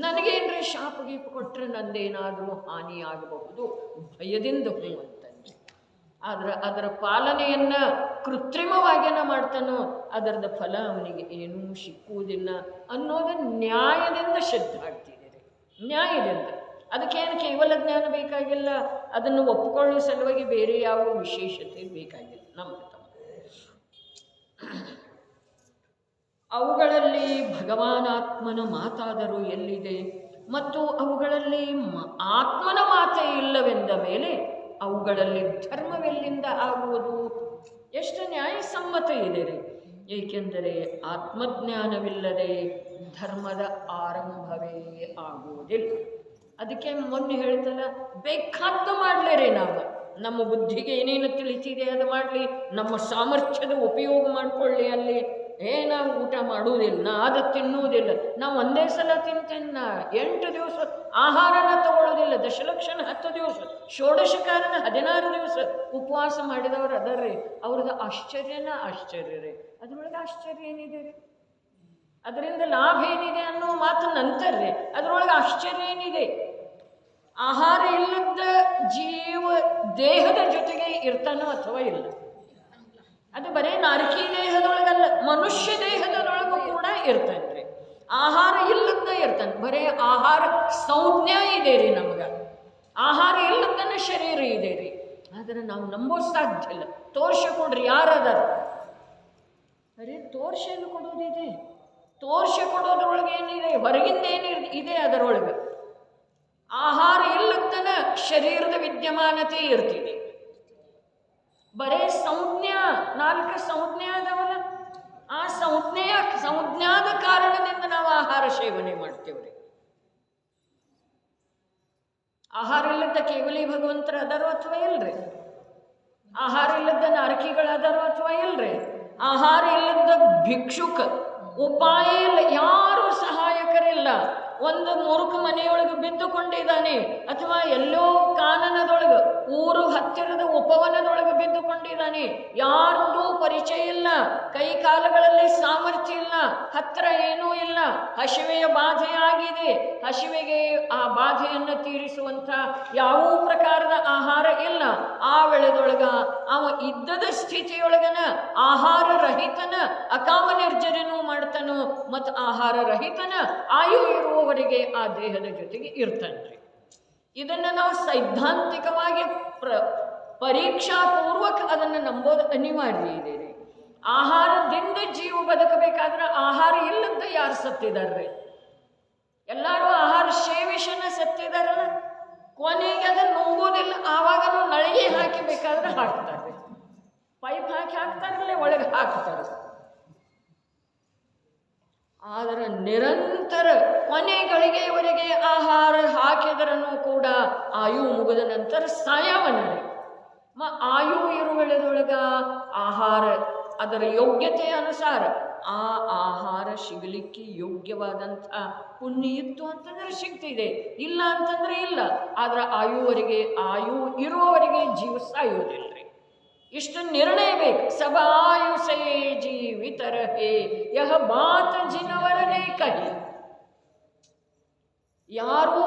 ನನಗೇನ್ರಿ ಶಾಪ್ ಗೀಪ್ ಕೊಟ್ಟರೆ ನಂದೇನಾದರೂ ಹಾನಿ ಆಗಬಹುದು ಭಯದಿಂದ ಅಂತಂದ್ರೆ. ಆದ್ರೆ ಅದರ ಪಾಲನೆಯನ್ನು ಕೃತ್ರಿಮವಾಗಿನ ಮಾಡ್ತಾನೋ ಅದರದ ಫಲ ಅವನಿಗೆ ಏನೂ ಸಿಕ್ಕುವುದಿಲ್ಲ ಅನ್ನೋದು ನ್ಯಾಯದಿಂದ ಸಿದ್ಧ ಆಗ್ತಿದೆ. ನ್ಯಾಯದಿಂದ ಅದಕ್ಕೇನು ಕೇವಲ ಜ್ಞಾನ ಬೇಕಾಗಿಲ್ಲ, ಅದನ್ನು ಒಪ್ಪಿಕೊಳ್ಳುವ ಸಲುವಾಗಿ ಬೇರೆ ಯಾವ ವಿಶೇಷತೆ ಬೇಕಾಗಿಲ್ಲ. ನಮ್ಮ ಅವುಗಳಲ್ಲಿ ಭಗವಾನಾತ್ಮನ ಮಾತಾದರೂ ಎಲ್ಲಿದೆ ಮತ್ತು ಅವುಗಳಲ್ಲಿ ಆತ್ಮನ ಮಾತೇ ಇಲ್ಲವೆಂದ ಮೇಲೆ ಅವುಗಳಲ್ಲಿ ಧರ್ಮವೆಲ್ಲಿಂದ ಆಗುವುದು? ಎಷ್ಟು ನ್ಯಾಯಸಮ್ಮತ ಇದೆ ರೀ. ಏಕೆಂದರೆ ಆತ್ಮಜ್ಞಾನವಿಲ್ಲದೆ ಧರ್ಮದ ಆರಂಭವೇ ಆಗುವುದಿಲ್ಲ. ಅದಕ್ಕೆ ಮೊನ್ನೆ ಹೇಳ್ತಲ್ಲ, ಬೇಕಾದ್ದು ಮಾಡಲೇರಿ ನಾವು ನಮ್ಮ ಬುದ್ಧಿಗೆ ಏನೇನು ತಿಳಿತಿದೆ ಅದು ಮಾಡಲಿ, ನಮ್ಮ ಸಾಮರ್ಥ್ಯದ ಉಪಯೋಗ ಮಾಡಿಕೊಳ್ಳಿ. ಅಲ್ಲಿ ನಾವು ಊಟ ಮಾಡುವುದಿಲ್ಲ, ಅದು ತಿನ್ನುವುದಿಲ್ಲ, ನಾವು ಒಂದೇ ಸಲ ತಿಂತೇನೆ, 8 ದಿವಸ ಆಹಾರನ ತಗೊಳ್ಳೋದಿಲ್ಲ, ದಶಲಕ್ಷಣ 10 ದಿವಸ, ಷೋಡಶಕಾರನ 16 ದಿವಸ ಉಪವಾಸ ಮಾಡಿದವರು ಅದರ್ರಿ. ಅವ್ರದ್ದು ಆಶ್ಚರ್ಯನ ಆಶ್ಚರ್ಯ ರೀ. ಅದ್ರೊಳಗೆ ಆಶ್ಚರ್ಯ ಏನಿದೆ ರೀ? ಅದರಿಂದ ಲಾಭ ಏನಿದೆ ಅನ್ನೋ ಮಾತು ನಂತರ್ರೆ. ಅದರೊಳಗೆ ಆಶ್ಚರ್ಯ ಏನಿದೆ? ಆಹಾರ ಇಲ್ಲದ ಜೀವ ದೇಹದ ಜೊತೆಗೆ ಇರ್ತಾನೋ ಅಥವಾ ಇಲ್ಲ? ಅದು ಬರೀ ನಾರಕಿ ದೇಹದೊಳಗಲ್ಲ, ಮನುಷ್ಯ ದೇಹದೊಳಗೂ ಕೂಡ ಇರ್ತಾನೆ ರೀ. ಆಹಾರ ಇಲ್ಲದ ಇರ್ತಾನೆ. ಬರೀ ಆಹಾರ ಸಂಜ್ಞಾ ಇದೆ ರೀ ನಮ್ಗೆ, ಆಹಾರ ಇಲ್ಲದನ್ನ ಶರೀರ ಇದೆ ರೀ. ಆದರೆ ನಾವು ನಂಬೋ ಸಾಧ್ಯ ಇಲ್ಲ. ತೋರ್ಸಿಕೊಡ್ರಿ ಯಾರದಾರ? ಅರೆ ತೋರ್ಸೆಲ್ಲ ಕೊಡೋದಿದೆ. ತೋರ್ಸಿ ಕೊಡೋದ್ರೊಳಗೆ ಏನಿದೆ? ಹೊರಗಿಂದ ಏನಿದೆ ಅದರೊಳಗೆ? ಆಹಾರ ಇಲ್ಲದನ ಶರೀರದ ವಿದ್ಯಮಾನತೆ ಇರ್ತಿದೆ. ಬರೇ ಸಂಜ್ಞಾ, 4 ಸಂಜ್ಞಾ ಅದಾವಲ್ಲ, ಆ ಸಂಜ್ಞಾದ ಕಾರಣದಿಂದ ನಾವು ಆಹಾರ ಸೇವನೆ ಮಾಡ್ತೇವ್ರಿ. ಆಹಾರ ಇಲ್ಲದ ಕೇವಲಿ ಭಗವಂತರ ಅದಾರೋ ಅಥವಾ ಇಲ್ರಿ? ಆಹಾರ ಇಲ್ಲದ ನಾರಕಿಗಳದಾರೋ ಅಥವಾ ಇಲ್ರಿ? ಆಹಾರ ಇಲ್ಲದ ಭಿಕ್ಷುಕ, ಉಪಾಯ ಇಲ್ಲ, ಯಾರು ಸಹಾಯಕರಿಲ್ಲ. ಒಂದು ಮೂರ್ಖ ಮನೆಯೊಳಗೆ ಬಿದ್ದುಕೊಂಡಿದ್ದಾನೆ, ಅಥವಾ ಎಲ್ಲೋ ಕಾನನದೊಳಗೆ ಊರು ಹತ್ತಿರದ ಉಪವನದೊಳಗೆ ಬಿದ್ದುಕೊಂಡಿದ್ದಾನೆ. ಯಾರ್ದೂ ಪರಿಚಯ ಇಲ್ಲ, ಕೈ ಕಾಲುಗಳಲ್ಲಿ ಸಾಮರ್ಥ್ಯ ಇಲ್ಲ, ಹತ್ತಿರ ಏನೂ ಇಲ್ಲ. ಹಸಿವೆಯ ಬಾಧೆ ಆಗಿದೆ. ಹಸಿವೆಗೆ ಆ ಬಾಧೆಯನ್ನು ತೀರಿಸುವಂಥ ಯಾವ ಪ್ರಕಾರದ ಆಹಾರ ಇಲ್ಲ. ಆ ವೇಳೆದೊಳಗ ಅವ ಇದ್ದದ ಸ್ಥಿತಿಯೊಳಗನ ಆಹಾರ ರಹಿತನ ಅಕಾಮ ನಿರ್ಜರನೂ ಮಾಡ್ತಾನೋ, ಮತ್ತು ಆಹಾರ ರಹಿತನ ಆಯು ಇರುವವರೆಗೆ ಆ ದೇಹದ ಜೊತೆಗೆ ಇರ್ತಾನ್ರಿ. ಇದನ್ನು ನಾವು ಸೈದ್ಧಾಂತಿಕವಾಗಿ ಪರೀಕ್ಷಾಪೂರ್ವಕ ಅದನ್ನು ನಂಬೋದು ಅನಿವಾರ್ಯ ಇದೆ ರೀ. ಆಹಾರದಿಂದ ಜೀವ ಬದುಕಬೇಕಾದ್ರೆ ಆಹಾರ ಇಲ್ಲದ ಯಾರು ಸತ್ತಿದಾರ್ರಿ? ಎಲ್ಲರೂ ಆಹಾರ ಸೇವಿಸನ ಸತ್ತಿದಾರಲ್ಲ. ಕೊನೆಗೆ ಅದನ್ನು ನುಂಗೋದಿಲ್ಲ. ಆವಾಗಲೂ ನಳಿಗೆ ಹಾಕಿಬೇಕಾದ್ರೆ ಹಾಕ್ತಾರೆ, ಪೈಪ್ ಹಾಕಿ ಹಾಕ್ತಾರಲ್ಲ, ಒಳಗೆ ಹಾಕ್ತಾರೆ. ಆದರೆ ನಿರಂತರ ಕೊನೆಗಳಿಗೆಯವರೆಗೆ ಆಹಾರ ಹಾಕಿದ್ರೂ ಕೂಡ ಆಯು ಮುಗಿದ ನಂತರ ಸಾಯವನರಿ. ಆಯು ಇರುವೆಳೆದೊಳಗ ಆಹಾರ ಅದರ ಯೋಗ್ಯತೆಯ ಅನುಸಾರ ಆ ಆಹಾರ ಸಿಗಲಿಕ್ಕೆ ಯೋಗ್ಯವಾದಂಥ ಪುಣ್ಯ ಇತ್ತು ಅಂತಂದ್ರೆ ಸಿಗ್ತಿದೆ, ಇಲ್ಲ ಅಂತಂದ್ರೆ ಇಲ್ಲ. ಆದ್ರೆ ಆಯು ಇರುವವರೆಗೆ ಜೀವ ಸಾಯುವುದಿಲ್ಲ ರೀ. ಇಷ್ಟು ನಿರ್ಣಯ ಬೇಕು. ಸಬಾಯುಸೇ ಜೀವಿತ ರಹೇ ಯಹ ಬಾತ್ ಜಿನವರನೇ ಕಹಿ. ಯಾರೂ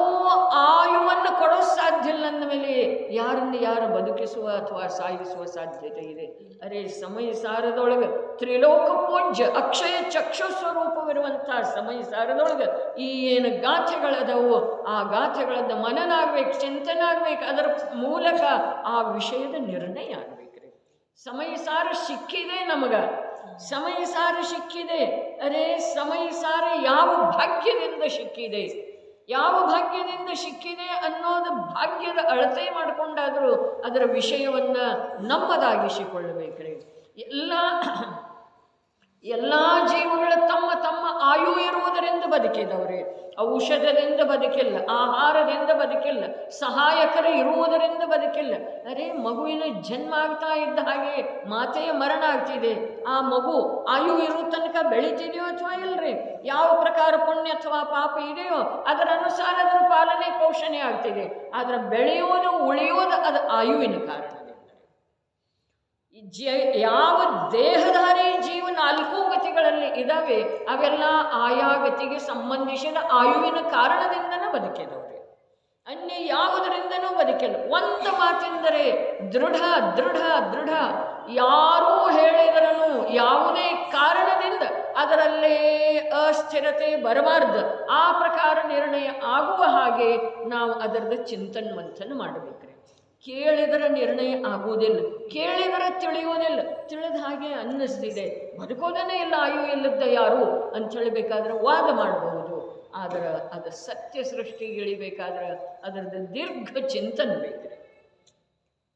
ಆಯುವನ್ನು ಕೊಡೋ ಸಾಧ್ಯ ಇಲ್ಲ ಅಂದಮೇಲೆ ಯಾರನ್ನು ಯಾರು ಬದುಕಿಸುವ ಅಥವಾ ಸಾಗಿಸುವ ಸಾಧ್ಯತೆ ಇದೆ? ಅರೆ ಸಮಯ ಸಾರದೊಳಗೆ ತ್ರಿಲೋಕ ಪೂಜ್ಯ ಅಕ್ಷಯ ಚಕ್ಷು ಸ್ವರೂಪವಿರುವಂಥ ಸಮಯ ಸಾರದೊಳಗೆ ಈ ಏನು ಗಾಥೆಗಳದವು, ಆ ಗಾಥೆಗಳದ್ದು ಮನನ ಆಗ್ಬೇಕು, ಚಿಂತನೆ ಆಗ್ಬೇಕು. ಅದರ ಮೂಲಕ ಆ ವಿಷಯದ ನಿರ್ಣಯ ಆಗ್ಬೇಕ್ರಿ. ಸಮಯ ಸಾರ ಸಿಕ್ಕಿದೆ ನಮಗ, ಸಮಯ ಸಾರ ಸಿಕ್ಕಿದೆ. ಅರೆ ಸಮಯ ಸಾರ ಯಾವ ಭಾಗ್ಯದಿಂದ ಸಿಕ್ಕಿದೆ, ಯಾವ ಭಾಗ್ಯದಿಂದ ಸಿಕ್ಕಿದೆ ಅನ್ನೋದು ಭಾಗ್ಯದ ಅಳತೆ ಮಾಡಿಕೊಂಡಾದರೂ ಅದರ ವಿಷಯವನ್ನು ನಮ್ಮದಾಗಿಸಿಕೊಳ್ಳಬೇಕ್ರಿ. ಎಲ್ಲ ಜೀವಗಳು ತಮ್ಮ ತಮ್ಮ ಆಯು ಇರುವುದರಿಂದ ಬದುಕಿದವ್ರೆ. ಔಷಧದಿಂದ ಬದುಕಿಲ್ಲ, ಆಹಾರದಿಂದ ಬದುಕಿಲ್ಲ, ಸಹಾಯಕರು ಇರುವುದರಿಂದ ಬದುಕಿಲ್ಲ. ಅರೆ ಮಗುವಿನ ಜನ್ಮ ಆಗ್ತಾ ಇದ್ದ ಹಾಗೆ ಮಾತೆಯ ಮರಣ ಆಗ್ತಿದೆ. ಆ ಮಗು ಆಯು ಇರೋ ತನಕ ಬೆಳೀತಿದೆಯೋ ಅಥವಾ ಇಲ್ಲರಿ? ಯಾವ ಪ್ರಕಾರ ಪುಣ್ಯ ಅಥವಾ ಪಾಪ ಇದೆಯೋ ಅದರ ಅನುಸಾರ ಅದರ ಪಾಲನೆ ಪೋಷಣೆ ಆಗ್ತಿದೆ. ಆದರೆ ಬೆಳೆಯೋದು ಉಳಿಯೋದು ಅದು ಆಯುವಿನ ಕಾರಣದಿಂದ. ಯಾವ ದೇಹಧಾರಿ ಜೀವ 4 ಗತಿಗಳಲ್ಲಿ ಇದ್ದಾವೆ ಅವೆಲ್ಲ ಆಯಾ ಗತಿಗೆ ಸಂಬಂಧಿಸಿದ ಆಯುವಿನ ಕಾರಣದಿಂದನೇ ಬದುಕಿದವ್ರೆ. ಅನ್ಯ ಯಾವುದರಿಂದನೂ ಬದುಕಿಲ್ಲ. ಒಂದು ಮಾತೆಂದರೆ ದೃಢ ದೃಢ ದೃಢ. ಯಾರೂ ಹೇಳಿದರನು ಯಾವುದೇ ಕಾರಣದಿಂದ ಅದರಲ್ಲೇ ಅಸ್ಥಿರತೆ ಬರಬಾರ್ದು. ಆ ಪ್ರಕಾರ ನಿರ್ಣಯ ಆಗುವ ಹಾಗೆ ನಾವು ಅದರದ್ದು ಚಿಂತನ ಮಂಥನ ಮಾಡಬೇಕ್ರಿ. ಕೇಳಿದರೆ ನಿರ್ಣಯ ಆಗುವುದಿಲ್ಲ, ಕೇಳಿದರೆ ತಿಳಿಯುವುದಿಲ್ಲ. ತಿಳಿದ ಹಾಗೆ ಅನ್ನಿಸ್ತಿದೆ, ಬದುಕೋದನ್ನೇ ಇಲ್ಲ, ಆಯು ಇಲ್ಲದ ಯಾರು ಅಂತ ಹೇಳಬೇಕಾದ್ರೆ ವಾದ ಮಾಡಬಹುದು. ಆದರೆ ಅದು ಸತ್ಯ ಸೃಷ್ಟಿಗೆ ಇಳಿಬೇಕಾದ್ರೆ ಅದರದ್ದು ದೀರ್ಘ ಚಿಂತನೆ ಬೇಕ್ರಿ.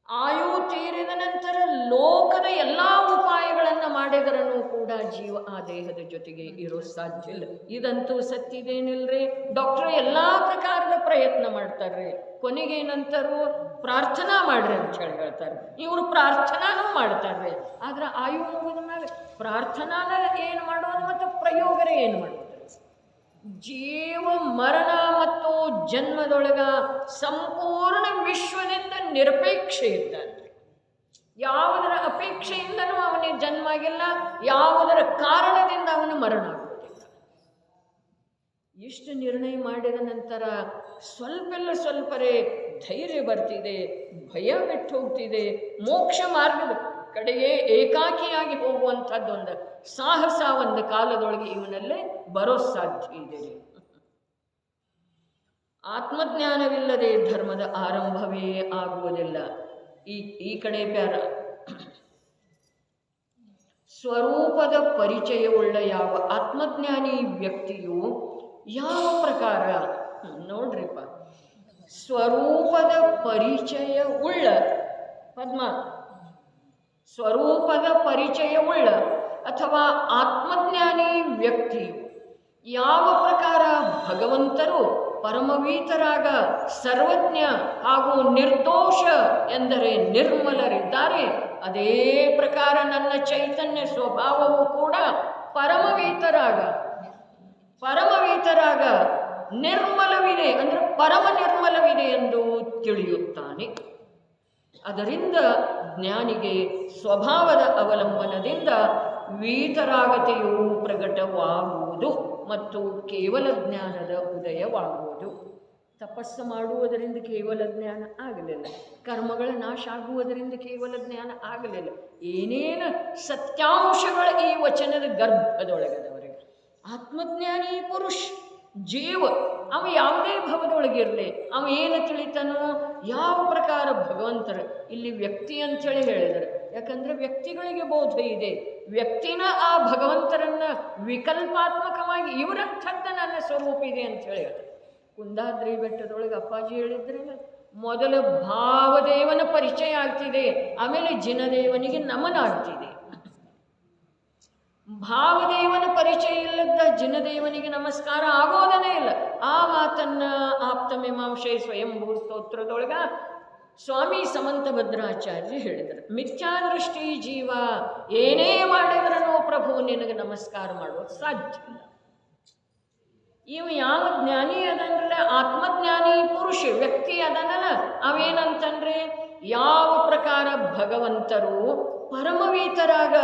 ಆಯು ತೀರಿದ ನಂತರ ಲೋಕದ ಎಲ್ಲ ಉಪಾಯಗಳನ್ನು ಮಾಡಿದರನು ಕೂಡ ಜೀವ ಆ ದೇಹದ ಜೊತೆಗೆ ಇರೋ ಸಾಧ್ಯ ಇಲ್ಲ. ಇದಂತೂ ಸತ್ತಿದೇನಿಲ್ರಿ. ಡಾಕ್ಟರ್ ಎಲ್ಲ ಪ್ರಕಾರದ ಪ್ರಯತ್ನ ಮಾಡ್ತಾರ್ರಿ. ಕೊನೆಗೇನಂತಾರು ಪ್ರಾರ್ಥನಾ ಮಾಡ್ರಿ ಅಂತ ಹೇಳಿ ಹೇಳ್ತಾರೆ. ಇವರು ಪ್ರಾರ್ಥನಾನೂ ಮಾಡ್ತಾರ್ರಿ. ಆದ್ರೆ ಆಯು ಮುಗಿದ ಮೇಲೆ ಪ್ರಾರ್ಥನಾನ ಏನು ಮಾಡೋದು ಮತ್ತು ಪ್ರಯೋಗರೇ ಏನು ಮಾಡೋದು? ಜೀವ ಮರಣ ಮತ್ತು ಜನ್ಮದೊಳಗ ಸಂಪೂರ್ಣ ವಿಶ್ವದಿಂದ ನಿರಪೇಕ್ಷೆ ಇದ್ದಾನೆ. ಯಾವುದರ ಅಪೇಕ್ಷೆಯಿಂದನೂ ಅವನಿಗೆ ಜನ್ಮ ಆಗಿಲ್ಲ, ಯಾವುದರ ಕಾರಣದಿಂದ ಅವನು ಮರಣ ಆಗುವುದಿಲ್ಲ. ಇಷ್ಟು ನಿರ್ಣಯ ಮಾಡಿದ ನಂತರ ಸ್ವಲ್ಪರೇ ಧೈರ್ಯ ಬರ್ತಿದೆ, ಭಯ ಬಿಟ್ಟು ಹೋಗ್ತಿದೆ. ಮೋಕ್ಷ ಮಾರ್ಗದ ಕಡೆಗೆ ಏಕಾಕಿಯಾಗಿ ಹೋಗುವಂಥದ್ದೊಂದು ಸಾಹಸ ಒಂದು ಕಾಲದೊಳಗೆ ಇವನಲ್ಲೇ ಬರೋ ಸಾಧ್ಯ ಇದೆ. ಆತ್ಮಜ್ಞಾನವಿಲ್ಲದೆ ಧರ್ಮದ ಆರಂಭವೇ ಆಗುವುದಿಲ್ಲ. ಈ ಕಡೆ ಪ್ಯಾರ ಸ್ವರೂಪದ ಪರಿಚಯವುಳ್ಳ ಯಾವ ಆತ್ಮಜ್ಞಾನಿ ವ್ಯಕ್ತಿಯು ಯಾವ ಪ್ರಕಾರ ನೋಡ್ರಿಪ್ಪ, ಸ್ವರೂಪದ ಪರಿಚಯವುಳ್ಳ ಪದ್ಮ, ಸ್ವರೂಪದ ಪರಿಚಯವುಳ್ಳ ಅಥವಾ ಆತ್ಮಜ್ಞಾನಿ ವ್ಯಕ್ತಿಯು ಯಾವ ಪ್ರಕಾರ ಭಗವಂತರು ಪರಮವೀತರಾಗ ಸರ್ವಜ್ಞ ಹಾಗೂ ನಿರ್ದೋಷ ಎಂದರೆ ನಿರ್ಮಲರಿದ್ದಾರೆ, ಅದೇ ಪ್ರಕಾರ ನನ್ನ ಚೈತನ್ಯ ಸ್ವಭಾವವು ಕೂಡ ಪರಮವೀತರಾಗ ನಿರ್ಮಲವಿದೆ, ಅಂದರೆ ಪರಮ ನಿರ್ಮಲವಿದೆ ಎಂದು ತಿಳಿಯುತ್ತಾನೆ. ಅದರಿಂದ ಜ್ಞಾನಿಗೆ ಸ್ವಭಾವದ ಅವಲಂಬನದಿಂದ ವೀತರಾಗತೆಯು ಪ್ರಕಟವಾಗುವುದು ಮತ್ತು ಕೇವಲ ಜ್ಞಾನದ ಉದಯವಾಗುವುದು. ತಪಸ್ಸು ಮಾಡುವುದರಿಂದ ಕೇವಲ ಜ್ಞಾನ ಆಗಲಿಲ್ಲ, ಕರ್ಮಗಳ ನಾಶ ಆಗುವುದರಿಂದ ಕೇವಲ ಜ್ಞಾನ ಆಗಲಿಲ್ಲ. ಏನೇನು ಸತ್ಯಾಂಶಗಳ ಈ ವಚನದ ಗರ್ಭದೊಳಗದವರೆಗೆ ಆತ್ಮಜ್ಞಾನಿ ಪುರುಷ ಜೀವ ಅವ ಯಾವುದೇ ಭವದೊಳಗಿರಲಿ, ಅವ ಏನು ತಿಳಿತಾನೋ, ಯಾವ ಪ್ರಕಾರ ಭಗವಂತರ ಇಲ್ಲಿ ವ್ಯಕ್ತಿ ಅಂಥೇಳಿ ಹೇಳಿದರು. ಯಾಕಂದರೆ ವ್ಯಕ್ತಿಗಳಿಗೆ ಬೋಧ ಇದೆ, ವ್ಯಕ್ತಿನ ಆ ಭಗವಂತರನ್ನು ವಿಕಲ್ಪಾತ್ಮಕವಾಗಿ ಇವರಂಥದ್ದು ನನ್ನ ಸ್ವರೂಪ ಇದೆ ಅಂಥೇಳಿ ಹೇಳ್ತಾರೆ. ಕುಂದಾದ್ರಿ ಬೆಟ್ಟದೊಳಗೆ ಅಪ್ಪಾಜಿ ಹೇಳಿದ್ರಲ್ಲ, ಮೊದಲು ಭಾವದೇವನ ಪರಿಚಯ ಆಗ್ತಿದೆ, ಆಮೇಲೆ ಜಿನದೇವನಿಗೆ ನಮನ ಆಗ್ತಿದೆ. ಭಾವದೇವನ ಪರಿಚಯ ಇಲ್ಲದ ಜಿನದೇವನಿಗೆ ನಮಸ್ಕಾರ ಆಗೋದನೇ ಇಲ್ಲ. ಆ ಮಾತನ್ನ ಆಪ್ತಮೀಮಾಂಸೆ ಸ್ವಯಂಭೂ ಸ್ತೋತ್ರದೊಳಗ ಸ್ವಾಮಿ ಸಮಂತ ಭದ್ರಾಚಾರ್ಯ ಹೇಳಿದರು. ಮಿಥ್ಯಾದೃಷ್ಟಿ ಜೀವ ಏನೇ ಮಾಡಿದ್ರೂ ಪ್ರಭು ನಿನಗೆ ನಮಸ್ಕಾರ ಮಾಡೋದು ಸಾಧ್ಯ ಇಲ್ಲ. ಇವು ಯಾವ ಜ್ಞಾನಿ ಅದಂದ್ರೆ ಆತ್ಮಜ್ಞಾನಿ ಪುರುಷ ವ್ಯಕ್ತಿ ಅದನಲ್ಲ, ಅವೇನಂತಂದ್ರೆ ಯಾವ ಪ್ರಕಾರ ಭಗವಂತರು ಪರಮವೀತರಾಗ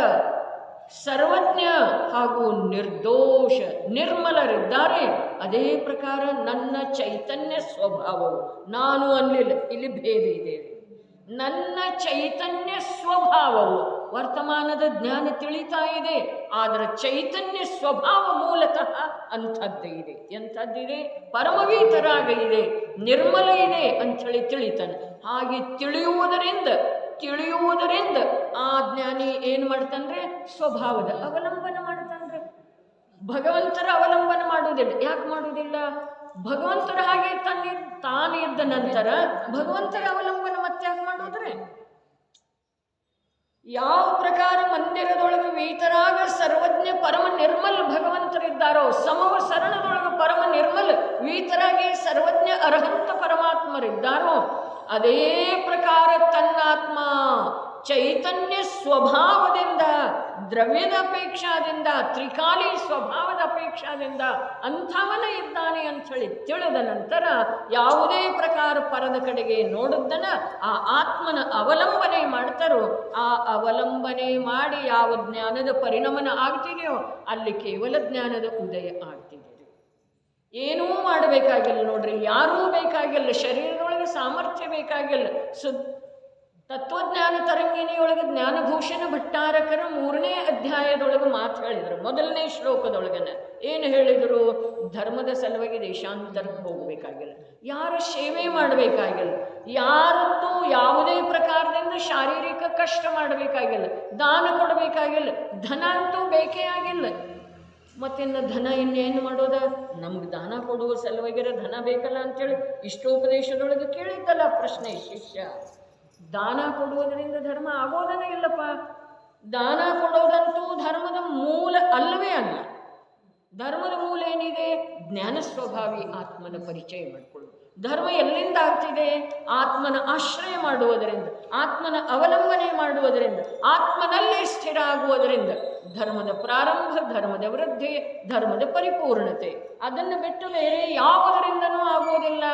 ಸರ್ವಜ್ಞ ಹಾಗೂ ನಿರ್ದೋಷ ನಿರ್ಮಲರಿದ್ದಾರೆ, ಅದೇ ಪ್ರಕಾರ ನನ್ನ ಚೈತನ್ಯ ಸ್ವಭಾವವು, ನಾನು ಅನ್ನಲಿಲ್ಲ, ಇಲ್ಲಿ ಭೇದ ಇದೆ. ನನ್ನ ಚೈತನ್ಯ ಸ್ವಭಾವವು ವರ್ತಮಾನದ ಜ್ಞಾನ ತಿಳಿತಾ ಇದೆ, ಆದರೆ ಚೈತನ್ಯ ಸ್ವಭಾವ ಮೂಲತಃ ಅಂಥದ್ದೇ ಇದೆ. ಎಂಥದ್ದಿದೆ? ಪರಮವೀತರಾಗ ಇದೆ, ನಿರ್ಮಲ ಇದೆ ಅಂಥೇಳಿ ತಿಳಿತಾನೆ. ಹಾಗೆ ತಿಳಿಯುವುದರಿಂದ ಆ ಜ್ಞಾನಿ ಏನು ಮಾಡ್ತಾನ್ರೆ? ಸ್ವಭಾವದ ಅವಲಂಬನ ಮಾಡ್ತಾನ್ರೆ. ಭಗವಂತರ ಅವಲಂಬನ ಮಾಡುವುದಿಲ್ಲ. ಯಾಕೆ ಮಾಡುವುದಿಲ್ಲ? ಭಗವಂತರ ಹಾಗೆ ತಾನಿದ್ದ ನಂತರ ಭಗವಂತರ ಅವಲಂಬನ ಮತ್ತೆ ಯಾಕೆ ಮಾಡೋದ್ರೆ? ಯಾವ ಪ್ರಕಾರ ಮಂದಿರದೊಳಗೆ ವೀತರಾಗ ಸರ್ವಜ್ಞ ಪರಮ ನಿರ್ಮಲ್ ಭಗವಂತರಿದ್ದಾರೋ, ಸಮವ ಸರಣದೊಳಗೆ ಪರಮ ನಿರ್ಮಲ್ ವೀತರಾಗಿ ಸರ್ವಜ್ಞ ಅರ್ಹಂತ ಪರಮಾತ್ಮರಿದ್ದಾರೋ, ಅದೇ ಪ್ರಕಾರ ತನ್ನಾತ್ಮ ಚೈತನ್ಯ ಸ್ವಭಾವದಿಂದ, ದ್ರವ್ಯದ ಅಪೇಕ್ಷಾದಿಂದ, ತ್ರಿಕಾಲಿ ಸ್ವಭಾವದ ಅಪೇಕ್ಷಾದಿಂದ ಅಂಥವನ ಇದ್ದಾನೆ ಅಂಥೇಳಿ ತಿಳಿದ ನಂತರ ಯಾವುದೇ ಪ್ರಕಾರ ಪರದ ಕಡೆಗೆ ನೋಡುವುದನ್ನ ಆ ಆತ್ಮನ ಅವಲಂಬನೆ ಮಾಡ್ತಾರೋ, ಆ ಅವಲಂಬನೆ ಮಾಡಿ ಯಾವ ಜ್ಞಾನದ ಪರಿಣಮನ ಆಗ್ತಿದೆಯೋ ಅಲ್ಲಿ ಕೇವಲ ಜ್ಞಾನದ ಉದಯ ಆಗ್ತಿದೆ. ಏನೂ ಮಾಡಬೇಕಾಗಿಲ್ಲ ನೋಡ್ರಿ, ಯಾರೂ ಬೇಕಾಗಿಲ್ಲ, ಶರೀರದೊಳಗೆ ಸಾಮರ್ಥ್ಯ ಬೇಕಾಗಿಲ್ಲ. ತತ್ವಜ್ಞಾನ ತರಂಗಿಣಿಯೊಳಗೆ ಜ್ಞಾನಭೂಷಣ ಭಟ್ಟಾರಕರ 3ನೇ ಅಧ್ಯಾಯದೊಳಗೆ ಮಾತು ಹೇಳಿದರು. 1ನೇ ಶ್ಲೋಕದೊಳಗನ ಏನು ಹೇಳಿದರು? ಧರ್ಮದ ಸಲುವಾಗಿ ದೇಶಾಂತರಕ್ಕೆ ಹೋಗಬೇಕಾಗಿಲ್ಲ, ಯಾರ ಸೇವೆ ಮಾಡಬೇಕಾಗಿಲ್ಲ, ಯಾರದ್ದು ಯಾವುದೇ ಪ್ರಕಾರದಿಂದ ಶಾರೀರಿಕ ಕಷ್ಟ ಮಾಡಬೇಕಾಗಿಲ್ಲ, ದಾನ ಕೊಡಬೇಕಾಗಿಲ್ಲ, ಧನ ಅಂತೂ ಬೇಕೇ ಆಗಿಲ್ಲ. ಮತ್ತಿನ್ನು ಧನ ಇನ್ನೇನು ಮಾಡೋದ? ನಮ್ಗೆ ದಾನ ಕೊಡುವ ಸಲುವಾಗಿರೋ ಧನ ಬೇಕಲ್ಲ ಅಂತೇಳಿ ಇಷ್ಟೋಪದೇಶದೊಳಗೆ ಕೇಳಿದ್ದಲ್ಲ ಪ್ರಶ್ನೆ ಶಿಷ್ಯ. ದಾನ ಕೊಡುವುದರಿಂದ ಧರ್ಮ ಆಗೋದನೇ ಇಲ್ಲಪ್ಪ. ದಾನ ಕೊಡೋದಂತೂ ಧರ್ಮದ ಮೂಲ ಅಲ್ಲವೇ ಅಲ್ಲ. ಧರ್ಮದ ಮೂಲ ಏನಿದೆ? ಜ್ಞಾನ ಸ್ವಭಾವಿ ಆತ್ಮನ ಪರಿಚಯ ಮಾಡಿಕೊಳ್ಳುವುದು. ಧರ್ಮ ಎಲ್ಲಿಂದ ಆಗ್ತಿದೆ? ಆತ್ಮನ ಆಶ್ರಯ ಮಾಡುವುದರಿಂದ, ಆತ್ಮನ ಅವಲಂಬನೆ ಮಾಡುವುದರಿಂದ, ಆತ್ಮನಲ್ಲೇ ಸ್ಥಿರ ಆಗುವುದರಿಂದ ಧರ್ಮದ ಪ್ರಾರಂಭ, ಧರ್ಮದ ವೃದ್ಧಿ, ಧರ್ಮದ ಪರಿಪೂರ್ಣತೆ. ಅದನ್ನು ಬಿಟ್ಟು ಬೇರೆ ಯಾವುದರಿಂದನೂ ಆಗುವುದಿಲ್ಲ.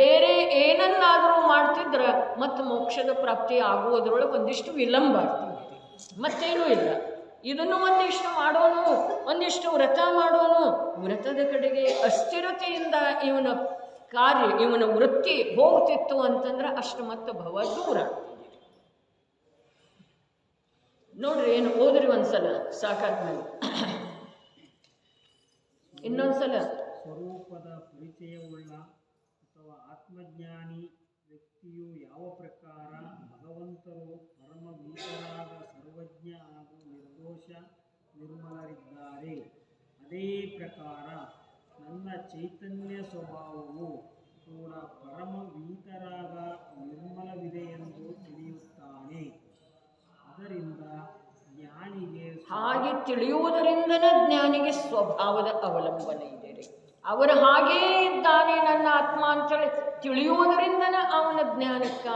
ಬೇರೆ ಏನನ್ನಾದರೂ ಮಾಡ್ತಿದ್ರೆ ಮತ್ತು ಮೋಕ್ಷದ ಪ್ರಾಪ್ತಿ ಆಗುವುದರೊಳಗೆ ಒಂದಿಷ್ಟು ವಿಳಂಬ ಆಗ್ತಿದೆ, ಮತ್ತೇನೂ ಇಲ್ಲ. ಇದನ್ನು ಒಂದಿಷ್ಟು ಮಾಡೋನು, ಒಂದಿಷ್ಟು ವ್ರತ ಮಾಡೋನು, ವ್ರತದ ಕಡೆಗೆ ಅಸ್ಥಿರತೆಯಿಂದ ಇವನ ಕಾರ್ಯ, ಇವನ ವೃತ್ತಿ ಹೋಗ್ತಿತ್ತು ಅಂತಂದ್ರೆ ಅಷ್ಟು ಮತ್ತೆ ಭವ ದೂರ. ನೋಡ್ರಿ, ಏನು ಓದ್ರಿ ಒಂದ್ಸಲ ಸಾಕಾದ್ಮೇಲೆ ಇನ್ನೊಂದ್ಸಲ. ಸ್ವರೂಪದ ಪರಿಚಯವುಳ್ಳ ಅಥವಾ ಆತ್ಮಜ್ಞಾನಿ ವ್ಯಕ್ತಿಯು ಯಾವ ಪ್ರಕಾರ ಭಗವಂತರು ಪರಮವೀತರಾದ ಸರ್ವಜ್ಞ ಹಾಗೂ ನಿರ್ದೋಷ ನಿರ್ಮಲರಿದ್ದಾರೆ, ಅದೇ ಪ್ರಕಾರ ನನ್ನ ಚೈತನ್ಯ ಸ್ವಭಾವವು ಕೂಡ ಪರಮವೀತರಾಗ ನಿರ್ಮಲವಿದೆ ಎಂದು ತಿಳಿಯುತ್ತಾನೆ. ಅದರಿಂದ ಜ್ಞಾನಿಗೆ ಹಾಗೆ ತಿಳಿಯುವುದರಿಂದನೇ ಜ್ಞಾನಿಗೆ ಸ್ವಭಾವದ ಅವಲಂಬನೆ ಇದೆ ರೀ. ಅವರು ಹಾಗೇ ಇದ್ದಾನೆ ನನ್ನ ಆತ್ಮ ಅಂತೇಳಿ ತಿಳಿಯುವುದರಿಂದನೇ ಅವನ ಜ್ಞಾನಕ್ಕೆ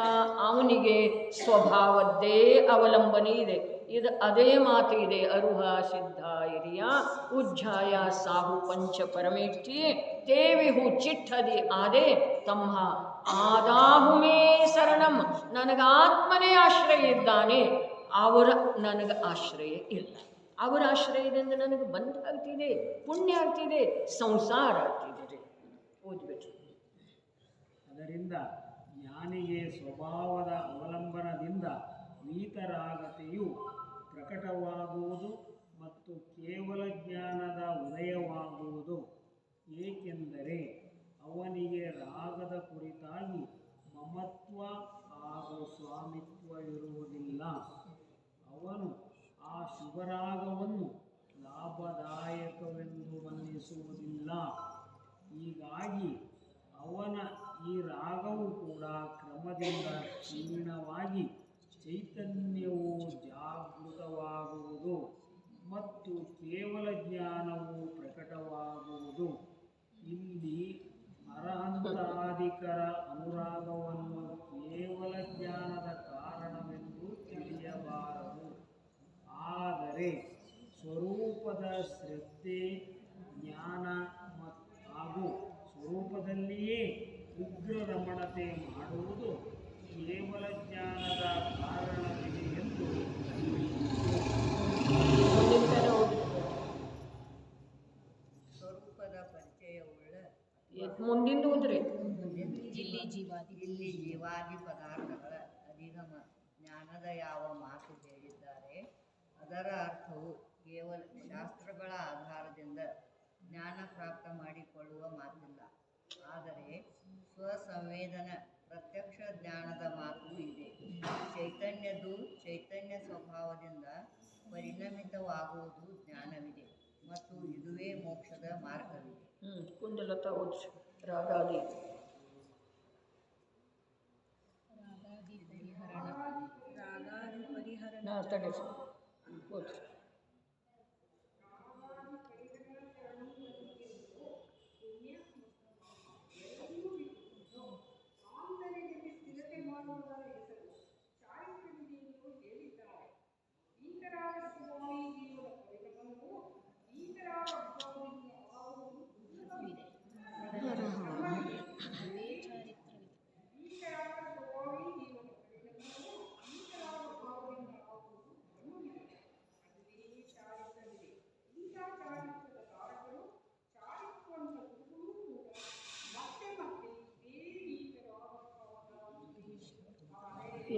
ಅವನಿಗೆ ಸ್ವಭಾವದ್ದೇ ಅವಲಂಬನೆ ಇದೆ. ಇದು ಅದೇ ಮಾತು ಇದೆ, ಅರುಹ ಸಿದ್ಧ ಹಿರಿಯ ಉಜ್ಜಾಯ ಸಾಹು ಪಂಚ ಪರಮೇಷ್ಠಿ ತೇವಿಹು ಚಿಟ್ಟದಿ ಆದೆ ತಮ್ಮ ಆದಾಹುಮೇ ಶರಣಂ. ನನಗೆ ಆತ್ಮನೇ ಆಶ್ರಯ ಇದ್ದಾನೆ, ಅವರ ನನಗೆ ಆಶ್ರಯ ಇಲ್ಲ. ಅವರ ಆಶ್ರಯದಿಂದ ನನಗೆ ಬಂಧ ಆಗ್ತಿದೆ, ಪುಣ್ಯ ಆಗ್ತಿದೆ, ಸಂಸಾರ ಆಗ್ತಿದೆ. ಓದ್ಬಿಟ್ರು. ಅದರಿಂದ ಜ್ಞಾನಿಗೆ ಸ್ವಭಾವದ ಅವಲಂಬನದಿಂದ ವೀತರಾಗತೆಯು ಪ್ರಕಟವಾಗುವುದು ಮತ್ತು ಕೇವಲ ಜ್ಞಾನದ ಉದಯವಾಗುವುದು. ಏಕೆಂದರೆ ಅವನಿಗೆ ರಾಗದ ಕುರಿತಾಗಿ ಮಮತ್ವ ಹಾಗೂ ಸ್ವಾಮಿತ್ವವಿರುವುದಿಲ್ಲ. ಅವನು ಆ ಶುಭರಾಗವನ್ನು ಲಾಭದಾಯಕವೆಂದು ಬಣ್ಣಿಸುವುದಿಲ್ಲ. ಹೀಗಾಗಿ ಅವನ ಈ ರಾಗವು ಕೂಡ ಕ್ರಮದಿಂದ ಕ್ಷೀಣವಾಗಿ ಚೈತನ್ಯವು ಜಾಗೃತವಾಗುವುದು ಮತ್ತು ಕೇವಲ ಜ್ಞಾನವು ಪ್ರಕಟವಾಗುವುದು. ಇಲ್ಲಿ ಅರಹಂತಾಧಿಕರ ಅನುರಾಗವನ್ನು ಕೇವಲ ಜ್ಞಾನದ ಕಾರಣವೆಂದು ತಿಳಿಯಬಾರದು. ಆದರೆ ಸ್ವರೂಪದ ಶ್ರದ್ಧೆ, ಜ್ಞಾನ ಹಾಗೂ ಸ್ವರೂಪದಲ್ಲಿಯೇ ಉಗ್ರ ರಮಣತೆ ಮಾಡುವುದು ಕೇವಲ ಜ್ಞಾನದ ಕಾರಣವಿದೆ ಎಂದು ಸ್ವರೂಪದ ಪರಿಚಯವುಳ್ಳ ಮುಂದಿಂದ ಹೋದ್ರಿ. ಇಲ್ಲಿ ಜೀವಾದಿ ಪದಾರ್ಥಗಳ ಅಧಿಗಮ ಜ್ಞಾನದ ಯಾವ ಮಾತು ಹೇಳಿದ್ದಾರೆ ಅದರ ಅರ್ಥವು ಕೇವಲ ಶಾಸ್ತ್ರಗಳ ಆಧಾರದಿಂದ ಜ್ಞಾನ ಪ್ರಾಪ್ತ ಮಾಡಿಕೊಳ್ಳುವ ಮಾತಿಲ್ಲ. ಆದರೆ ಸ್ವಸಂವೇದನ ಪ್ರತ್ಯಕ್ಷ ಜ್ಞಾನದ ಮಾತು ಇದೆ. ಚೈತನ್ಯ ಸ್ವಭಾವದಿಂದ ಪರಿಣಮಿತವಾಗುವುದು ಜ್ಞಾನವಿದೆ ಮತ್ತು ಇದುವೇ ಮೋಕ್ಷದ ಮಾರ್ಗವಿದೆ. ಕುಂಡಲತಾ ಓದ್ರಿ. ರಾಗಾದಿ ತಡೆ ಓದ್ರಿ.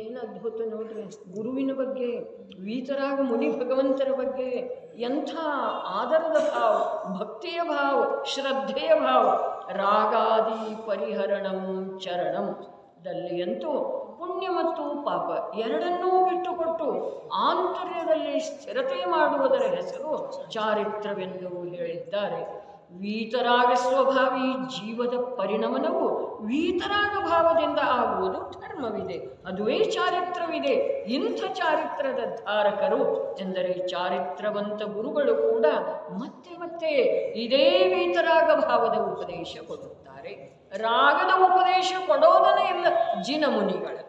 ಏನು ಅದ್ಭುತ ನೋಡ್ರಿ. ಗುರುವಿನ ಬಗ್ಗೆ, ವೀತರಾಗ ಮುನಿ ಭಗವಂತರ ಬಗ್ಗೆ ಎಂಥ ಆದರದ ಭಾವ, ಭಕ್ತಿಯ ಭಾವ, ಶ್ರದ್ಧೆಯ ಭಾವ. ರಾಗಾದಿ ಪರಿಹರಣಂ ಚರಣಂ ದಲ್ಲಿಯಂತೂ ಪುಣ್ಯ ಮತ್ತು ಪಾಪ ಎರಡನ್ನೂ ಬಿಟ್ಟುಕೊಟ್ಟು ಆಂತರ್ಯದಲ್ಲಿ ಸ್ಥಿರತೆ ಮಾಡುವುದರ ಹೆಸರು ಚಾರಿತ್ರವೆಂದು ಹೇಳಿದ್ದಾರೆ. ವೀತರಾಗ ಸ್ವಭಾವಿ ಜೀವದ ಪರಿಣಮನವು ವೀತರಾಗ ಭಾವದಿಂದ ಆಗುವುದು ಧರ್ಮವಿದೆ, ಅದುವೇ ಚಾರಿತ್ರವಿದೆ. ಇಂಥ ಚಾರಿತ್ರದ ಧಾರಕರು ಎಂದರೆ ಚಾರಿತ್ರವಂತ ಗುರುಗಳು ಕೂಡ ಮತ್ತೆ ಮತ್ತೆ ಇದೇ ವೀತರಾಗ ಭಾವದ ಉಪದೇಶ ಕೊಡುತ್ತಾರೆ. ರಾಗದ ಉಪದೇಶ ಕೊಡೋದನೇ ಇಲ್ಲ ಜಿನ ಮುನಿಗಳು.